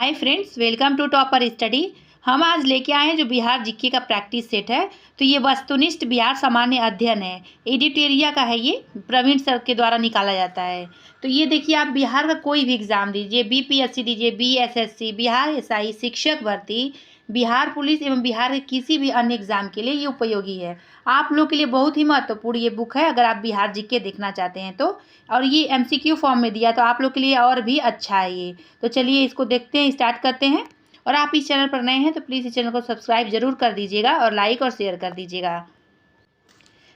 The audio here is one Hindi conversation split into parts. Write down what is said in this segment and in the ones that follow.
Hi friends, welcome to topper study. हम आज लेके आए हैं जो बिहार जीके का प्रैक्टिस सेट है। तो ये वस्तुनिष्ठ बिहार सामान्य अध्ययन है, एडिटेरिया का है। ये प्रवीण सर के द्वारा निकाला जाता है। तो ये देखिए, आप बिहार का कोई भी एग्ज़ाम दीजिए, बीपीएससी दीजिए, बीएसएससी, बिहार एसआई, शिक्षक भर्ती, बिहार पुलिस एवं बिहार के किसी भी अन्य एग्ज़ाम के लिए ये उपयोगी है। आप लोग के लिए बहुत ही महत्वपूर्ण ये बुक है, अगर आप बिहार जीके देखना चाहते हैं तो। और ये एमसीक्यू फॉर्म में दिया, तो आप लोग के लिए और भी अच्छा है ये। तो चलिए इसको देखते हैं, स्टार्ट करते हैं। और आप इस चैनल पर नए हैं तो प्लीज़ इस चैनल को सब्सक्राइब जरूर कर दीजिएगा और लाइक और शेयर कर दीजिएगा।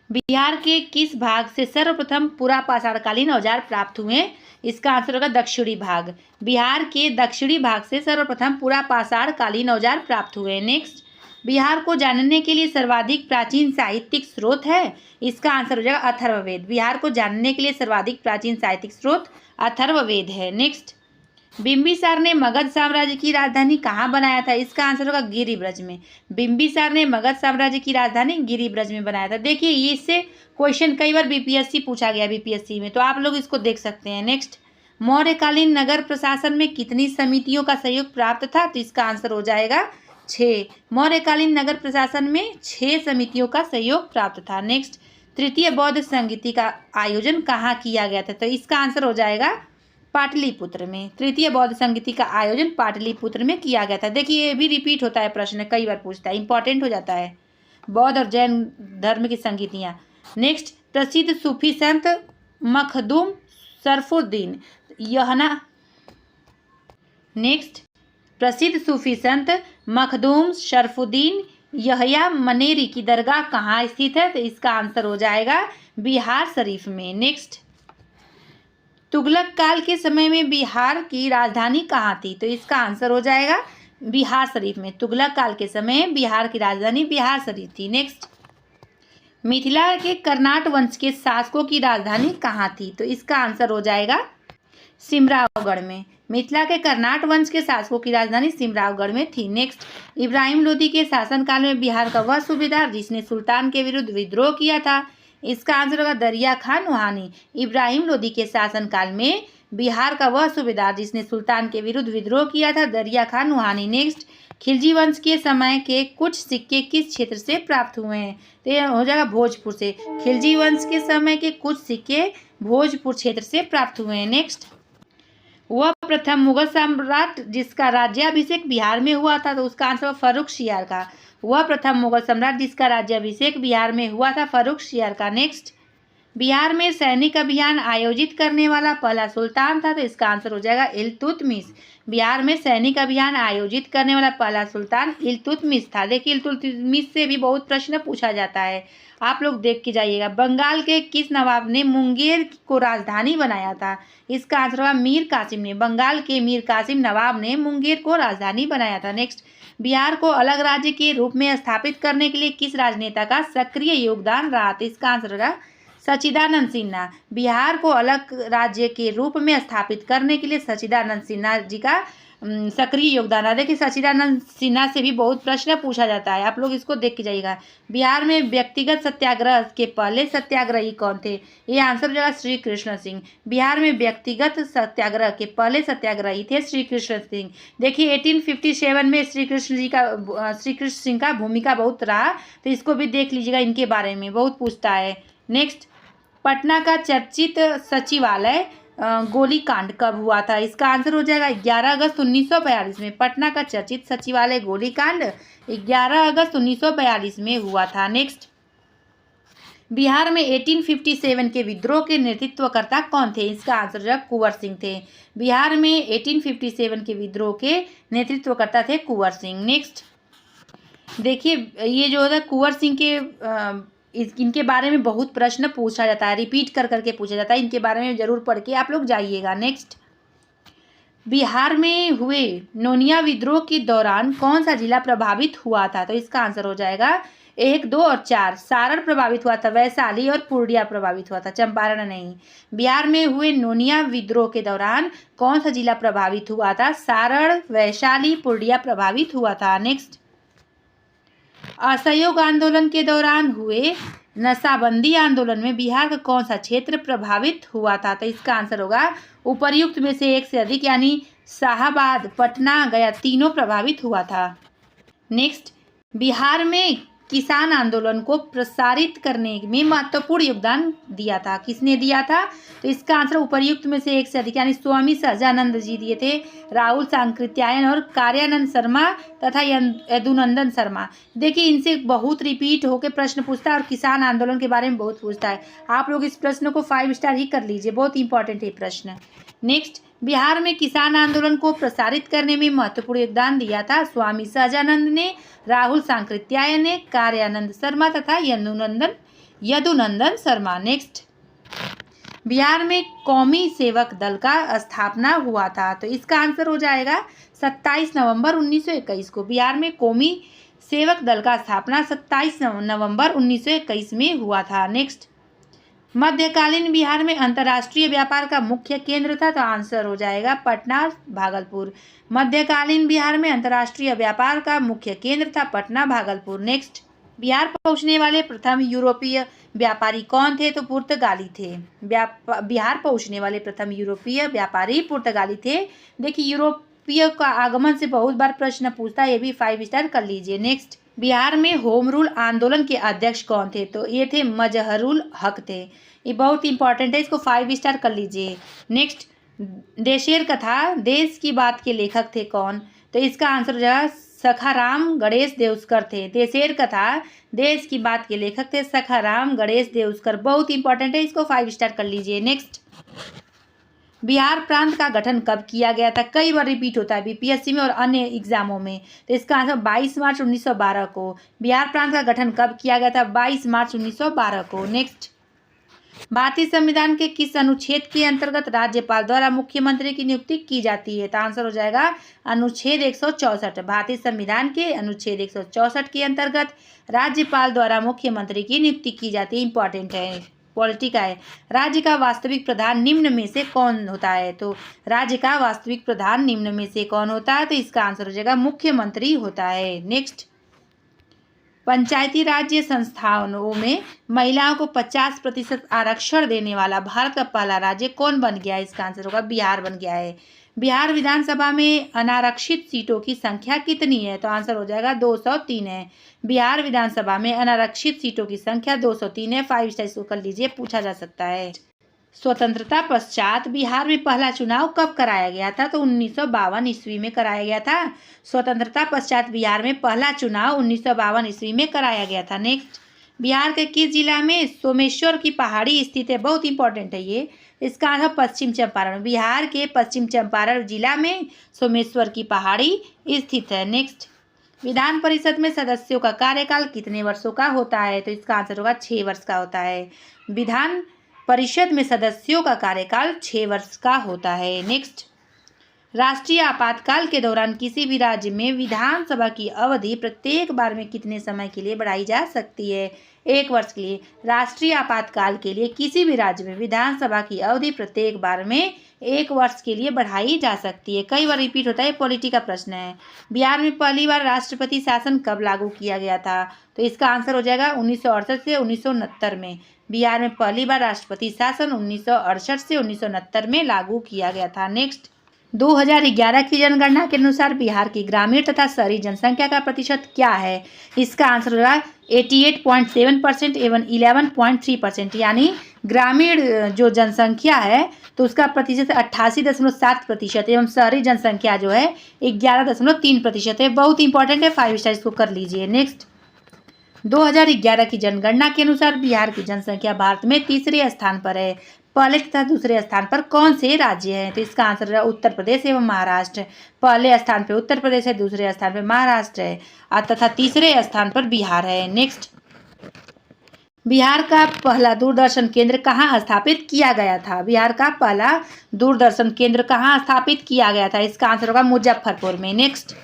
बिहार के किस भाग से सर्वप्रथम पूरा पाषाणकालीन औजार प्राप्त हुए? इसका आंसर होगा दक्षिणी भाग। बिहार के दक्षिणी भाग से सर्वप्रथम पूरा पाषाणकालीन औजार प्राप्त हुए। नेक्स्ट, बिहार को जानने के लिए सर्वाधिक प्राचीन साहित्यिक स्रोत है? इसका आंसर हो जाएगा अथर्ववेद। बिहार को जानने के लिए सर्वाधिक प्राचीन साहित्यिक स्रोत अथर्ववेद है। नेक्स्ट, बिंबिसार ने मगध साम्राज्य की राजधानी कहाँ बनाया था? इसका आंसर होगा गिरिब्रज में। बिंबिसार ने मगध साम्राज्य की राजधानी गिरिब्रज में बनाया था। देखिए, ये इससे क्वेश्चन कई बार बीपीएससी पूछा गया, बीपीएससी में, तो आप लोग इसको देख सकते हैं। नेक्स्ट, मौर्यकालीन नगर प्रशासन में कितनी समितियों का सहयोग प्राप्त था? तो इसका आंसर हो जाएगा 6। मौर्यकालीन नगर प्रशासन में 6 समितियों का सहयोग प्राप्त था। नेक्स्ट, तृतीय बौद्ध संगीति का आयोजन कहाँ किया गया था? तो इसका आंसर हो जाएगा पाटलिपुत्र में। तृतीय बौद्ध संगीति का आयोजन पाटलिपुत्र में किया गया था। देखिए, ये भी रिपीट होता है, प्रश्न कई बार पूछता है, इंपॉर्टेंट हो जाता है, बौद्ध और जैन धर्म की संगीतियाँ। नेक्स्ट, प्रसिद्ध सूफी संत मखदूम शरफुद्दीन यहना। नेक्स्ट, प्रसिद्ध सूफी संत मखदूम शरफुद्दीन यहया मनेरी की दरगाह कहाँ स्थित है? तो इसका आंसर हो जाएगा बिहार शरीफ में। नेक्स्ट, तुगलक काल के समय में बिहार की राजधानी कहाँ थी? तो इसका आंसर हो जाएगा बिहार शरीफ में। तुगलक काल के समय बिहार की राजधानी बिहार शरीफ थी। नेक्स्ट, मिथिला के कर्नाट वंश के शासकों की राजधानी कहाँ थी? तो इसका आंसर हो जाएगा सिमरावगढ़ में। मिथिला के कर्नाट वंश के शासकों की राजधानी सिमरावगढ़ में थी। नेक्स्ट, इब्राहिम लोदी के शासनकाल में बिहार का वह सूबेदार जिसने सुल्तान के विरुद्ध विद्रोह किया था? इसका आंसर होगा दरिया खान नूहानी। इब्राहिम लोदी के शासनकाल में बिहार का वह सूबेदार जिसने सुल्तान के विरुद्ध विद्रोह किया था, दरिया खान नूहानी। नेक्स्ट, खिलजी वंश के समय के कुछ सिक्के किस क्षेत्र से प्राप्त हुए हैं? तो यह हो जाएगा भोजपुर से। खिलजी वंश के समय के कुछ सिक्के भोजपुर क्षेत्र से प्राप्त हुए हैं। नेक्स्ट, वह प्रथम मुगल सम्राट जिसका राज्याभिषेक बिहार में हुआ था? तो उसका आंसर फर्रुखशियार का। वह प्रथम मुगल सम्राट जिसका राज्याभिषेक बिहार में हुआ था, फर्रुखशियार का। नेक्स्ट, बिहार में सैनिक अभियान आयोजित करने वाला पहला सुल्तान था? तो इसका आंसर हो जाएगा इल्तुतमिश। बिहार में सैनिक अभियान आयोजित करने वाला पहला सुल्तान इल्तुतमिश था। देखिए, इल्तुतमिश से भी बहुत प्रश्न पूछा जाता है, आप लोग देख के जाइएगा। बंगाल के किस नवाब ने मुंगेर को राजधानी बनाया था? इसका आंसर होगा मीर कासिम ने। बंगाल के मीर कासिम नवाब ने मुंगेर को राजधानी बनाया था। नेक्स्ट, बिहार को अलग राज्य के रूप में स्थापित करने के लिए किस राजनेता का सक्रिय योगदान रहा? तो इसका आंसर होगा सच्चिदानंद सिन्हा। बिहार को अलग राज्य के रूप में स्थापित करने के लिए सच्चिदानंद सिन्हा जी का सक्रिय योगदान रहा। देखिए, सच्चिदानंद सिन्हा से भी बहुत प्रश्न पूछा जाता है, आप लोग इसको देख के जाइएगा। बिहार में व्यक्तिगत सत्याग्रह के पहले सत्याग्रही कौन थे? ये आंसर हो जाएगा श्री कृष्ण सिंह। बिहार में व्यक्तिगत सत्याग्रह के पहले सत्याग्रही थे श्री कृष्ण सिंह। देखिए, 1857 में श्री कृष्ण सिंह का भूमिका बहुत रहा, तो इसको भी देख लीजिएगा, इनके बारे में बहुत पूछता है। नेक्स्ट, पटना का चर्चित सचिवालय गोलीकांड कब हुआ था? इसका आंसर हो जाएगा 11 अगस्त 1942 में। पटना का चर्चित सचिवालय गोलीकांड 11 अगस्त 1942 में हुआ था। नेक्स्ट, बिहार में 1857 के विद्रोह के नेतृत्वकर्ता कौन थे? इसका आंसर जो है कुंवर सिंह थे। बिहार में 1857 के विद्रोह के नेतृत्वकर्ता थे कुंवर सिंह। नेक्स्ट, देखिए, ये जो है कुंवर सिंह के इनके बारे में बहुत प्रश्न पूछा जाता है, रिपीट कर करके पूछा जाता है, इनके बारे में जरूर पढ़ के आप लोग जाइएगा। नेक्स्ट, बिहार में हुए नोनिया विद्रोह के दौरान कौन सा जिला प्रभावित हुआ था? तो इसका आंसर हो जाएगा 1, 2 और 4। सारण प्रभावित हुआ था, वैशाली और पूर्णिया प्रभावित हुआ था, चंपारण नहीं। बिहार में हुए नोनिया विद्रोह के दौरान कौन सा जिला प्रभावित हुआ था? सारण, वैशाली, पूर्णिया प्रभावित हुआ था। नेक्स्ट, असहयोग आंदोलन के दौरान हुए नशाबंदी आंदोलन में बिहार का कौन सा क्षेत्र प्रभावित हुआ था? तो इसका आंसर होगा उपर्युक्त में से एक से अधिक, यानी शाहाबाद, पटना, गया तीनों प्रभावित हुआ था। नेक्स्ट, बिहार में किसान आंदोलन को प्रसारित करने में महत्वपूर्ण योगदान दिया था। किसने दिया था? तो इसका आंसर उपर्युक्त में से एक से अधिक यानी स्वामी सहजानंद जी दिए थे, राहुल सांकृत्यायन और कार्यानंद शर्मा तथा यदुनंदन शर्मा। देखिए, इनसे बहुत रिपीट होकर प्रश्न पूछता है और किसान आंदोलन के बारे में बहुत पूछता है। आप लोग इस प्रश्न को 5 स्टार ही कर लीजिए, बहुत इंपॉर्टेंट है प्रश्न। नेक्स्ट, बिहार में किसान आंदोलन को प्रसारित करने में महत्वपूर्ण योगदान दिया था स्वामी सहजानंद ने, राहुल सांकृत्यायन ने, कार्यानंद शर्मा तथा यदुनंदन शर्मा। नेक्स्ट, बिहार में कौमी सेवक दल का स्थापना हुआ था। तो इसका आंसर हो जाएगा 27 नवंबर 1921 को। बिहार में कौमी सेवक दल का स्थापना 27 नवंबर 1921 में हुआ था। नेक्स्ट, मध्यकालीन बिहार में अंतर्राष्ट्रीय व्यापार का मुख्य केंद्र था। तो आंसर हो जाएगा पटना, भागलपुर। मध्यकालीन बिहार में अंतर्राष्ट्रीय व्यापार का मुख्य केंद्र था पटना, भागलपुर। नेक्स्ट, बिहार पहुंचने वाले प्रथम यूरोपीय व्यापारी कौन थे? तो पुर्तगाली थे। बिहार पहुंचने वाले प्रथम यूरोपीय व्यापारी पुर्तगाली थे। देखिए, यूरोपीय का आगमन से बहुत बार प्रश्न पूछता है, ये भी 5 स्टार कर लीजिए। नेक्स्ट, बिहार में होम रूल आंदोलन के अध्यक्ष कौन थे? तो ये थे मजहरुल हक थे। ये बहुत इंपॉर्टेंट है, इसको 5 स्टार कर लीजिए। नेक्स्ट, देशेर कथा देश की बात के लेखक थे कौन? तो इसका आंसर हो जाएगा सखाराम गणेश देउस्कर थे। देशेर कथा देश की बात के लेखक थे सखाराम गणेश देउस्कर। बहुत इंपॉर्टेंट है, इसको 5 स्टार कर लीजिए। नेक्स्ट, बिहार प्रांत का गठन कब किया गया था? कई बार रिपीट होता है बीपीएससी में और अन्य एग्जामों में। तो इसका आंसर 22 मार्च 1912 को। बिहार प्रांत का गठन कब किया गया था? 22 मार्च 1912 को। नेक्स्ट, भारतीय संविधान के किस अनुच्छेद के अंतर्गत राज्यपाल द्वारा मुख्यमंत्री की नियुक्ति की जाती है? तो आंसर हो जाएगा अनुच्छेद 164। भारतीय संविधान के अनुच्छेद 164 के अंतर्गत राज्यपाल द्वारा मुख्यमंत्री की नियुक्ति की जाती है। इंपॉर्टेंट है, पॉलिटी का है। राज्य का वास्तविक प्रधान निम्न में से कौन होता है? तो राज्य का वास्तविक प्रधान निम्न में से कौन होता है? तो इसका आंसर हो जाएगा मुख्यमंत्री होता है। नेक्स्ट, पंचायती राज्य संस्थानों में महिलाओं को 50% आरक्षण देने वाला भारत का पहला राज्य कौन बन गया है? इसका आंसर होगा बिहार बन गया है। बिहार विधानसभा में अनारक्षित सीटों की संख्या कितनी है? तो आंसर हो जाएगा 203 है। बिहार विधानसभा में अनारक्षित सीटों की संख्या 203 है। 5 स्टार इसको कर लीजिए, पूछा जा सकता है। स्वतंत्रता पश्चात बिहार में पहला चुनाव कब कराया गया था? तो 1952 ईस्वी में कराया गया था। स्वतंत्रता पश्चात बिहार में पहला चुनाव 1952 ईस्वी में कराया गया था। नेक्स्ट, बिहार के किस जिला में सोमेश्वर की पहाड़ी स्थित है? बहुत इंपॉर्टेंट है ये। इसका आंसर पश्चिम चंपारण। बिहार के पश्चिम चंपारण जिला में सोमेश्वर की पहाड़ी स्थित है। नेक्स्ट, विधान परिषद में सदस्यों का कार्यकाल कितने वर्षों का होता है? तो इसका आंसर होगा 6 वर्ष का होता है। विधान परिषद में सदस्यों का कार्यकाल 6 वर्ष का होता है। नेक्स्ट, राष्ट्रीय आपातकाल के दौरान किसी भी राज्य में विधानसभा की अवधि प्रत्येक बार में कितने समय के लिए बढ़ाई जा सकती है? 1 वर्ष के लिए। राष्ट्रीय आपातकाल के लिए किसी भी राज्य में विधानसभा की अवधि प्रत्येक बार में 1 वर्ष के लिए बढ़ाई जा सकती है। कई बार रिपीट होता है, पॉलिटी का प्रश्न है। बिहार में पहली बार राष्ट्रपति शासन कब लागू किया गया था? तो इसका आंसर हो जाएगा 1968 से 1969 में। बिहार में पहली बार राष्ट्रपति शासन 1968 से 1969 में लागू किया गया था। नेक्स्ट, 2011 की जनगणना के अनुसार बिहार की ग्रामीण तथा शहरी जनसंख्या का प्रतिशत क्या है? इसका आंसर होगा 88.7% एवं 11.3%। यानी ग्रामीण जो जनसंख्या है तो उसका प्रतिशत 88.7% एवं शहरी जनसंख्या जो है 11.3% है। बहुत इंपॉर्टेंट है, 5 स्टार इसको कर लीजिए। नेक्स्ट, 2011 की जनगणना के अनुसार बिहार की जनसंख्या भारत में तीसरे स्थान पर है। पहले तथा दूसरे स्थान पर कौन से राज्य हैं? तो इसका आंसर है उत्तर प्रदेश एवं महाराष्ट्र। पहले स्थान पर उत्तर प्रदेश है, दूसरे स्थान पर महाराष्ट्र है तथा तीसरे स्थान पर बिहार है। नेक्स्ट, बिहार का पहला दूरदर्शन केंद्र कहाँ स्थापित किया गया था? बिहार का पहला दूरदर्शन केंद्र कहाँ स्थापित किया गया था? इसका आंसर होगा मुजफ्फरपुर में। नेक्स्ट,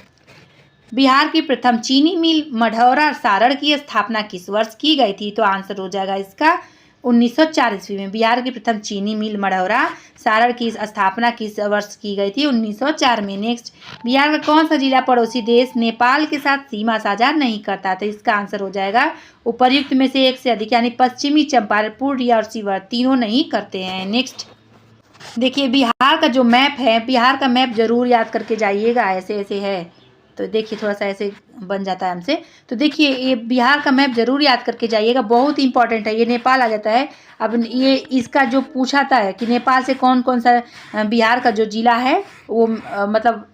बिहार की प्रथम चीनी मिल मढ़ौरा सारण की स्थापना किस वर्ष की गई थी? तो आंसर हो जाएगा इसका 1904 ईस्वी में। बिहार की प्रथम चीनी मिल मढ़ौरा सारण की स्थापना किस वर्ष की गई थी? 1904 में। नेक्स्ट, बिहार का कौन सा जिला पड़ोसी देश नेपाल के साथ सीमा साझा नहीं करता? तो इसका आंसर हो जाएगा उपर्युक्त में से एक से अधिक यानी पश्चिमी चंपारण, पूर्णिया और शिवहर तीनों नहीं करते हैं। नेक्स्ट, देखिए बिहार का जो मैप है, बिहार का मैप जरूर याद करके जाइएगा। ऐसे ऐसे है तो देखिए थोड़ा सा ऐसे बन जाता है हमसे। तो देखिए ये बिहार का मैप जरूर याद करके जाइएगा, बहुत इंपॉर्टेंट है। ये नेपाल आ जाता है। अब ये इसका जो पूछा था है कि नेपाल से कौन कौन सा बिहार का जो जिला है वो मतलब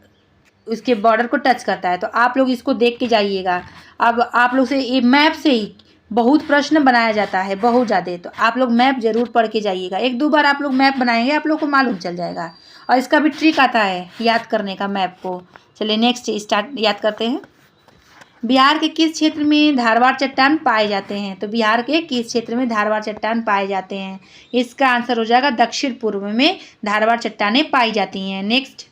उसके बॉर्डर को टच करता है, तो आप लोग इसको देख के जाइएगा। अब आप लोग से ये मैप से ही बहुत प्रश्न बनाया जाता है, बहुत ज़्यादा, तो आप लोग मैप जरूर पढ़ के जाइएगा। एक दो बार आप लोग मैप बनाएंगे, आप लोग को मालूम चल जाएगा। और इसका भी ट्रिक आता है याद करने का मैप को। चलिए नेक्स्ट स्टार्ट याद करते हैं। बिहार के किस क्षेत्र में धारवाड़ चट्टान पाए जाते हैं? तो बिहार के किस क्षेत्र में धारवाड़ चट्टान पाए जाते हैं? इसका आंसर हो जाएगा दक्षिण पूर्व में धारवाड़ चट्टानें पाई जाती हैं। नेक्स्ट,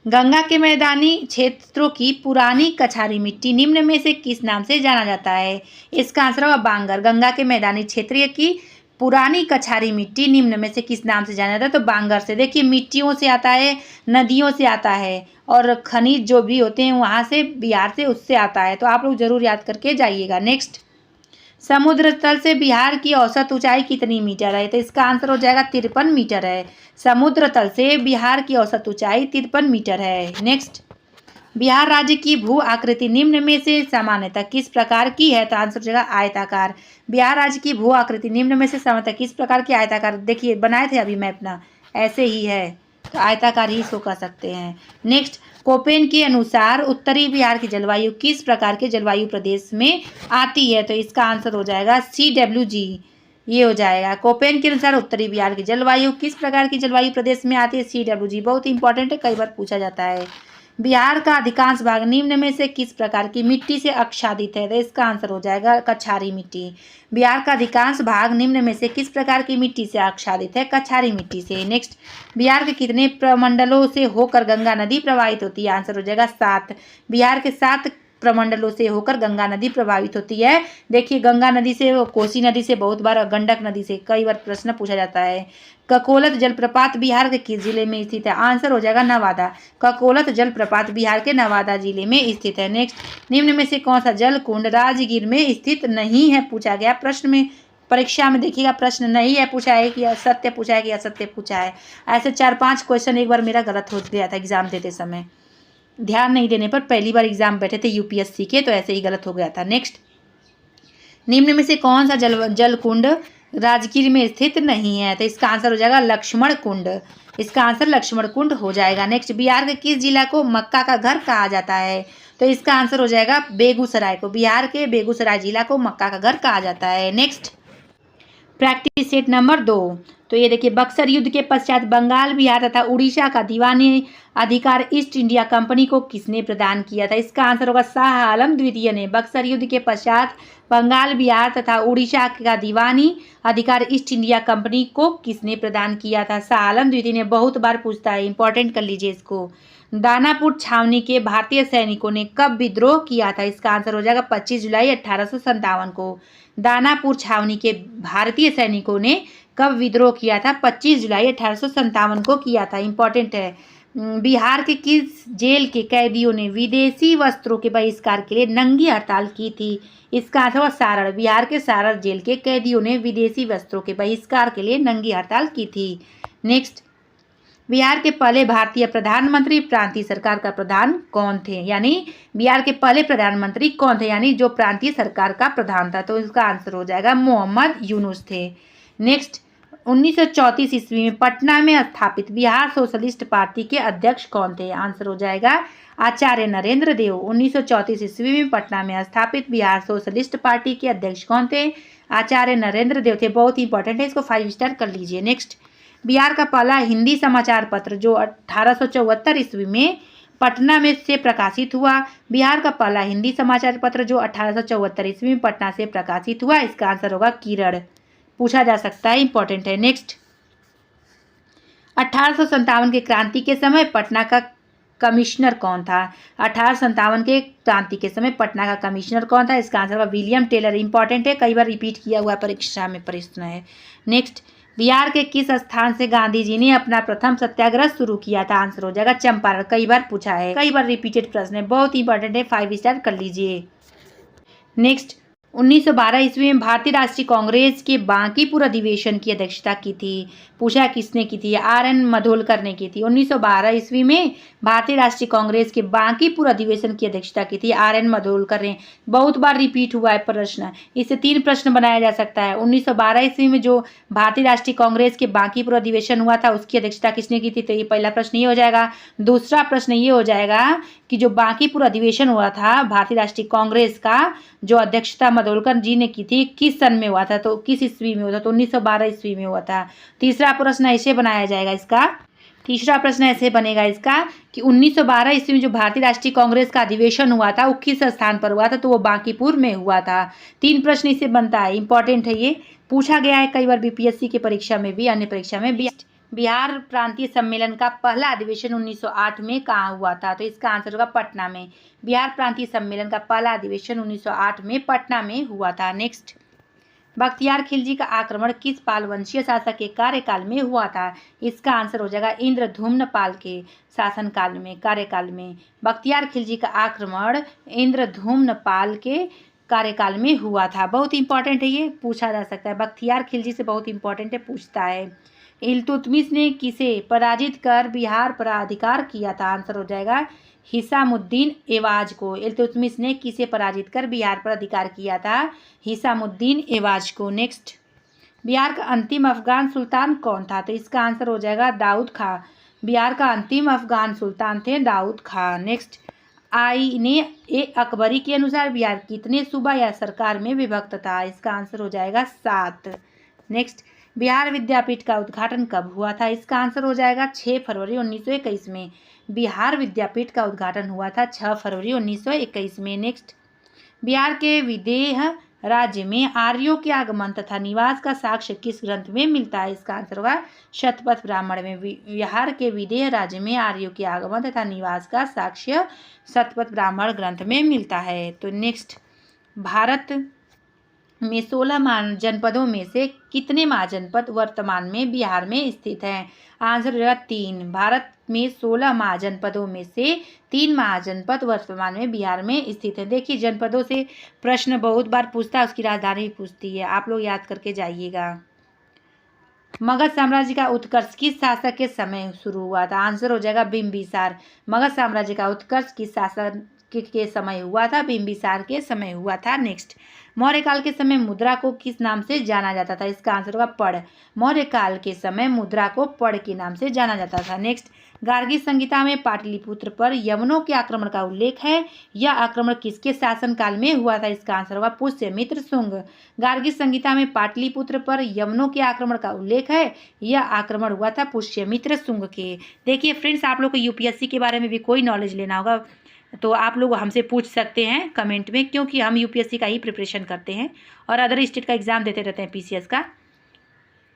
गंगा के मैदानी क्षेत्रों की पुरानी कछारी मिट्टी निम्न में से किस नाम से जाना जाता है? इसका आंसर होगा बांगर। गंगा के मैदानी क्षेत्र की पुरानी कछारी मिट्टी निम्न में से किस नाम से जाना जाता है? तो बांगर से। देखिए मिट्टियों से आता है, नदियों से आता है, और खनिज जो भी होते हैं वहाँ से, बिहार से, उससे आता है। तो आप लोग जरूर याद करके जाइएगा। नेक्स्ट, समुद्र तल से बिहार की औसत ऊंचाई कितनी मीटर है? तो इसका आंसर हो जाएगा 53 मीटर है। समुद्र तल से बिहार की औसत ऊंचाई 53 मीटर है। नेक्स्ट, बिहार राज्य की भू आकृति निम्न में से सामान्यतः किस प्रकार की है? तो आंसर हो जाएगा आयताकार। बिहार राज्य की भू आकृति निम्न में से सामान्यतः किस प्रकार की? आयताकार। देखिए बनाए थे अभी मैप ना, ऐसे ही है, तो आयताकार ही शो कर सकते हैं। नेक्स्ट, कोपेन के अनुसार उत्तरी बिहार की जलवायु किस प्रकार के जलवायु प्रदेश में आती है? तो इसका आंसर हो जाएगा CWG। ये हो जाएगा कोपेन के अनुसार उत्तरी बिहार की जलवायु किस प्रकार की जलवायु प्रदेश में आती है? CWG। बहुत इंपॉर्टेंट है, कई बार पूछा जाता है। बिहार का अधिकांश भाग निम्न में से किस प्रकार की मिट्टी से आच्छादित है? तो इसका आंसर हो जाएगा कछारी मिट्टी। बिहार का अधिकांश भाग निम्न में से किस प्रकार की मिट्टी से आच्छादित है? कछारी मिट्टी से। नेक्स्ट, बिहार के कितने प्रमंडलों से होकर गंगा नदी प्रवाहित होती है? आंसर हो जाएगा 7। बिहार के 7 प्रमंडलों से होकर गंगा नदी प्रभावित होती है। देखिए गंगा नदी से, कोसी नदी से बहुत बार, गंडक नदी से कई बार प्रश्न पूछा जाता है। ककोलत जलप्रपात बिहार के किस जिले में स्थित है? आंसर हो जाएगा नवादा। ककोलत जलप्रपात बिहार के नवादा जिले में स्थित है। नेक्स्ट, निम्न में से कौन सा जल कुंड राजगीर में स्थित नहीं है? पूछा गया प्रश्न में, परीक्षा में देखिएगा प्रश्न नहीं है पूछा है कि सत्य पूछा है कि असत्य पूछा है। ऐसे 4-5 क्वेश्चन एक बार मेरा गलत हो गया था एग्जाम देते समय, ध्यान नहीं देने पर। पहली बार एग्जाम बैठे थे UPSC के, तो ऐसे ही गलत हो गया था। नेक्स्ट, निम्न में से कौन सा जल कुंड राजगीर में स्थित नहीं है? तो इसका आंसर हो जाएगा लक्ष्मण कुंड। इसका आंसर लक्ष्मण कुंड हो जाएगा। नेक्स्ट, बिहार के किस जिला को मक्का का घर कहा जाता है? तो इसका आंसर हो जाएगा बेगूसराय को। बिहार के बेगूसराय जिला को मक्का का घर कहा जाता है। Next, practice set number 2। तो ये देखिए, बक्सर युद्ध के पश्चात बंगाल, बिहार तथा उड़ीसा का दीवानी अधिकार ईस्ट इंडिया कंपनी को किसने प्रदान किया था? इसका आंसर होगा शाह आलम द्वितीय ने। बक्सर युद्ध के पश्चात बंगाल, बिहार तथा उड़ीसा का दीवानी अधिकार ईस्ट इंडिया कंपनी को किसने प्रदान किया था? शाह आलम द्वितीय ने। बहुत बार पूछता है, इंपॉर्टेंट कर लीजिए इसको। दानापुर छावनी के भारतीय सैनिकों ने कब विद्रोह किया था? इसका आंसर हो जाएगा 25 जुलाई 1857 को। दानापुर छावनी के भारतीय सैनिकों ने कब विद्रोह किया था? 25 जुलाई 1857 को किया था। इंपॉर्टेंट है। बिहार के किस जेल के कैदियों ने विदेशी वस्त्रों के बहिष्कार के लिए नंगी हड़ताल की थी? इसका आंसर हुआ सारण। बिहार के सारण जेल के कैदियों ने विदेशी वस्त्रों के बहिष्कार के लिए नंगी हड़ताल की थी। नेक्स्ट, बिहार के पहले भारतीय प्रधानमंत्री प्रांतीय सरकार का प्रधान कौन थे? यानी बिहार के पहले प्रधानमंत्री कौन थे, यानी जो प्रांतीय सरकार का प्रधान था? तो इसका आंसर हो जाएगा मोहम्मद यूनुस थे। नेक्स्ट, 1934 ईस्वी में पटना में स्थापित बिहार सोशलिस्ट पार्टी के अध्यक्ष कौन थे? आंसर हो जाएगा आचार्य नरेंद्र देव। 1934 ईस्वी में पटना में स्थापित बिहार सोशलिस्ट पार्टी के अध्यक्ष कौन थे? आचार्य नरेंद्र देव थे। बहुत इंपॉर्टेंट है, इसको 5 स्टार कर लीजिए। नेक्स्ट, बिहार का पहला हिंदी समाचार पत्र जो 1874 ईस्वी में पटना में से प्रकाशित हुआ। बिहार का पहला हिंदी समाचार पत्र जो 1874 ईस्वी में पटना से प्रकाशित हुआ, इसका आंसर होगा किरण। पूछा जा सकता है, इंपॉर्टेंट है। नेक्स्ट, 1857 के क्रांति के समय पटना का कमिश्नर कौन था? 1857 के क्रांति के समय पटना का कमिश्नर कौन था? इसका आंसर होगा विलियम टेलर। इंपॉर्टेंट है, कई बार रिपीट किया हुआ परीक्षा में प्रश्न है। नेक्स्ट, बिहार के किस स्थान से गांधी जी ने अपना प्रथम सत्याग्रह शुरू किया था? आंसर हो जाएगा चंपारण। कई बार पूछा है, कई बार रिपीटेड प्रश्न है, बहुत इंपॉर्टेंट है, 5 स्टार कर लीजिए। नेक्स्ट, 1912 ईस्वी में भारतीय राष्ट्रीय कांग्रेस के बांकीपुर अधिवेशन की अध्यक्षता की थी। पूछा किसने की थी? RN मधोलकर ने की थी। 1912 ईस्वी में भारतीय राष्ट्रीय कांग्रेस के बांकीपुर अधिवेशन की अध्यक्षता की थी RN मधोलकर ने। बहुत बार रिपीट हुआ है प्रश्न, इससे 3 प्रश्न बनाया जा सकता है। 1912 ईस्वी में जो भारतीय राष्ट्रीय कांग्रेस के बांकीपुर अधिवेशन हुआ था उसकी अध्यक्षता किसने की थी? तो ये पहला प्रश्न ये हो जाएगा। दूसरा प्रश्न ये हो जाएगा कि जो बांकीपुर अधिवेशन हुआ था भारतीय राष्ट्रीय कांग्रेस का, जो अध्यक्षता मधोलकर जी ने की थी, किस सन में हुआ था? तो किस ईस्वी में हुआ था? तो 1912 ईस्वी में हुआ था। तीसरा प्रश्न ऐसे बनाया जाएगा इसका, तीसरा प्रश्न ऐसे बनेगा इसका कि 1912 ईस्वी में जो भारतीय राष्ट्रीय कांग्रेस का अधिवेशन हुआ था वो किस स्थान पर हुआ था? तो वो बांकीपुर में हुआ था। 3 प्रश्न इससे बनता है, इंपॉर्टेंट है, ये पूछा गया है कई बार बीपीएससी की परीक्षा में भी, अन्य परीक्षा में भी। बिहार प्रांतीय सम्मेलन का पहला अधिवेशन 1908 में कहाँ हुआ था? तो इसका आंसर होगा पटना में। बिहार प्रांतीय सम्मेलन का पहला अधिवेशन 1908 में पटना में हुआ था। नेक्स्ट, बख्तियार खिलजी का आक्रमण किस पाल वंशीय शासक के कार्यकाल में हुआ था? इसका आंसर हो जाएगा इंद्रधुम्न पाल के शासनकाल में, कार्यकाल में। बख्तियार खिलजी का आक्रमण इंद्रधुम्न पाल के कार्यकाल में हुआ था। बहुत इंपॉर्टेंट है, ये पूछा जा सकता है। बख्तियार खिलजी से बहुत इंपॉर्टेंट है, पूछता है। इल्तुतमिश ने किसे पराजित कर बिहार पर अधिकार किया था? आंसर हो जाएगा हिसामुद्दीन एवाज को। इल्तुतमिश ने किसे पराजित कर बिहार पर अधिकार किया था? हिसामुद्दीन एवाज को। नेक्स्ट, बिहार का अंतिम अफगान सुल्तान कौन था? तो इसका आंसर हो जाएगा दाऊद खां। बिहार का अंतिम अफगान सुल्तान थे दाऊद खां। नेक्स्ट, आईने अकबरी के अनुसार बिहार कितने सूबा या सरकार में विभक्त था? इसका आंसर हो जाएगा 7। नेक्स्ट, बिहार विद्यापीठ का उद्घाटन कब हुआ था? इसका आंसर हो जाएगा 6 फरवरी 1921 में। बिहार विद्यापीठ का उद्घाटन हुआ था 6 फरवरी 1921 में। नेक्स्ट, बिहार के विदेह राज्य में आर्यों के आगमन तथा निवास का साक्ष्य किस ग्रंथ में मिलता है? इसका आंसर होगा शतपथ ब्राह्मण में। बिहार के विदेह राज्य में आर्यों के आगमन तथा निवास का साक्ष्य शतपथ ब्राह्मण ग्रंथ में मिलता है। तो नेक्स्ट, भारत में 16 महाजनपदों में से कितने महाजनपद वर्तमान में बिहार में स्थित हैं? आंसर हो जाएगा 3। भारत में 16 महाजनपदों में से 3 महाजनपद वर्तमान में बिहार में स्थित है। देखिए, जनपदों से प्रश्न बहुत बार पूछता है, उसकी राजधानी भी पूछती है, आप लोग याद करके जाइएगा। मगध साम्राज्य का उत्कर्ष किस शासक के समय शुरू हुआ था? आंसर हो जाएगा बिंबिसार। मगध साम्राज्य का उत्कर्ष किस शासक के समय हुआ था? बिंबिसार के समय हुआ था। नेक्स्ट, मौर्य काल के समय मुद्रा को किस नाम से जाना जाता था? इसका आंसर होगा पड़। मौर्य काल के समय मुद्रा को पड़ के नाम से जाना जाता था। नेक्स्ट, गार्गी संहिता में पाटलिपुत्र पर यवनों के आक्रमण का उल्लेख है। यह आक्रमण किसके शासनकाल में हुआ था? इसका आंसर होगा पुष्यमित्र शुंग। गार्गी संहिता में पाटलिपुत्र पर यवनों के आक्रमण का उल्लेख है। यह आक्रमण हुआ था पुष्यमित्र शुंग के। देखिए फ्रेंड्स, आप लोग को यूपीएससी के बारे में भी कोई नॉलेज लेना होगा तो आप लोग हमसे पूछ सकते हैं कमेंट में, क्योंकि हम यूपीएससी का ही प्रिपरेशन करते हैं और अदर स्टेट का एग्जाम देते रहते हैं, पीसीएस का।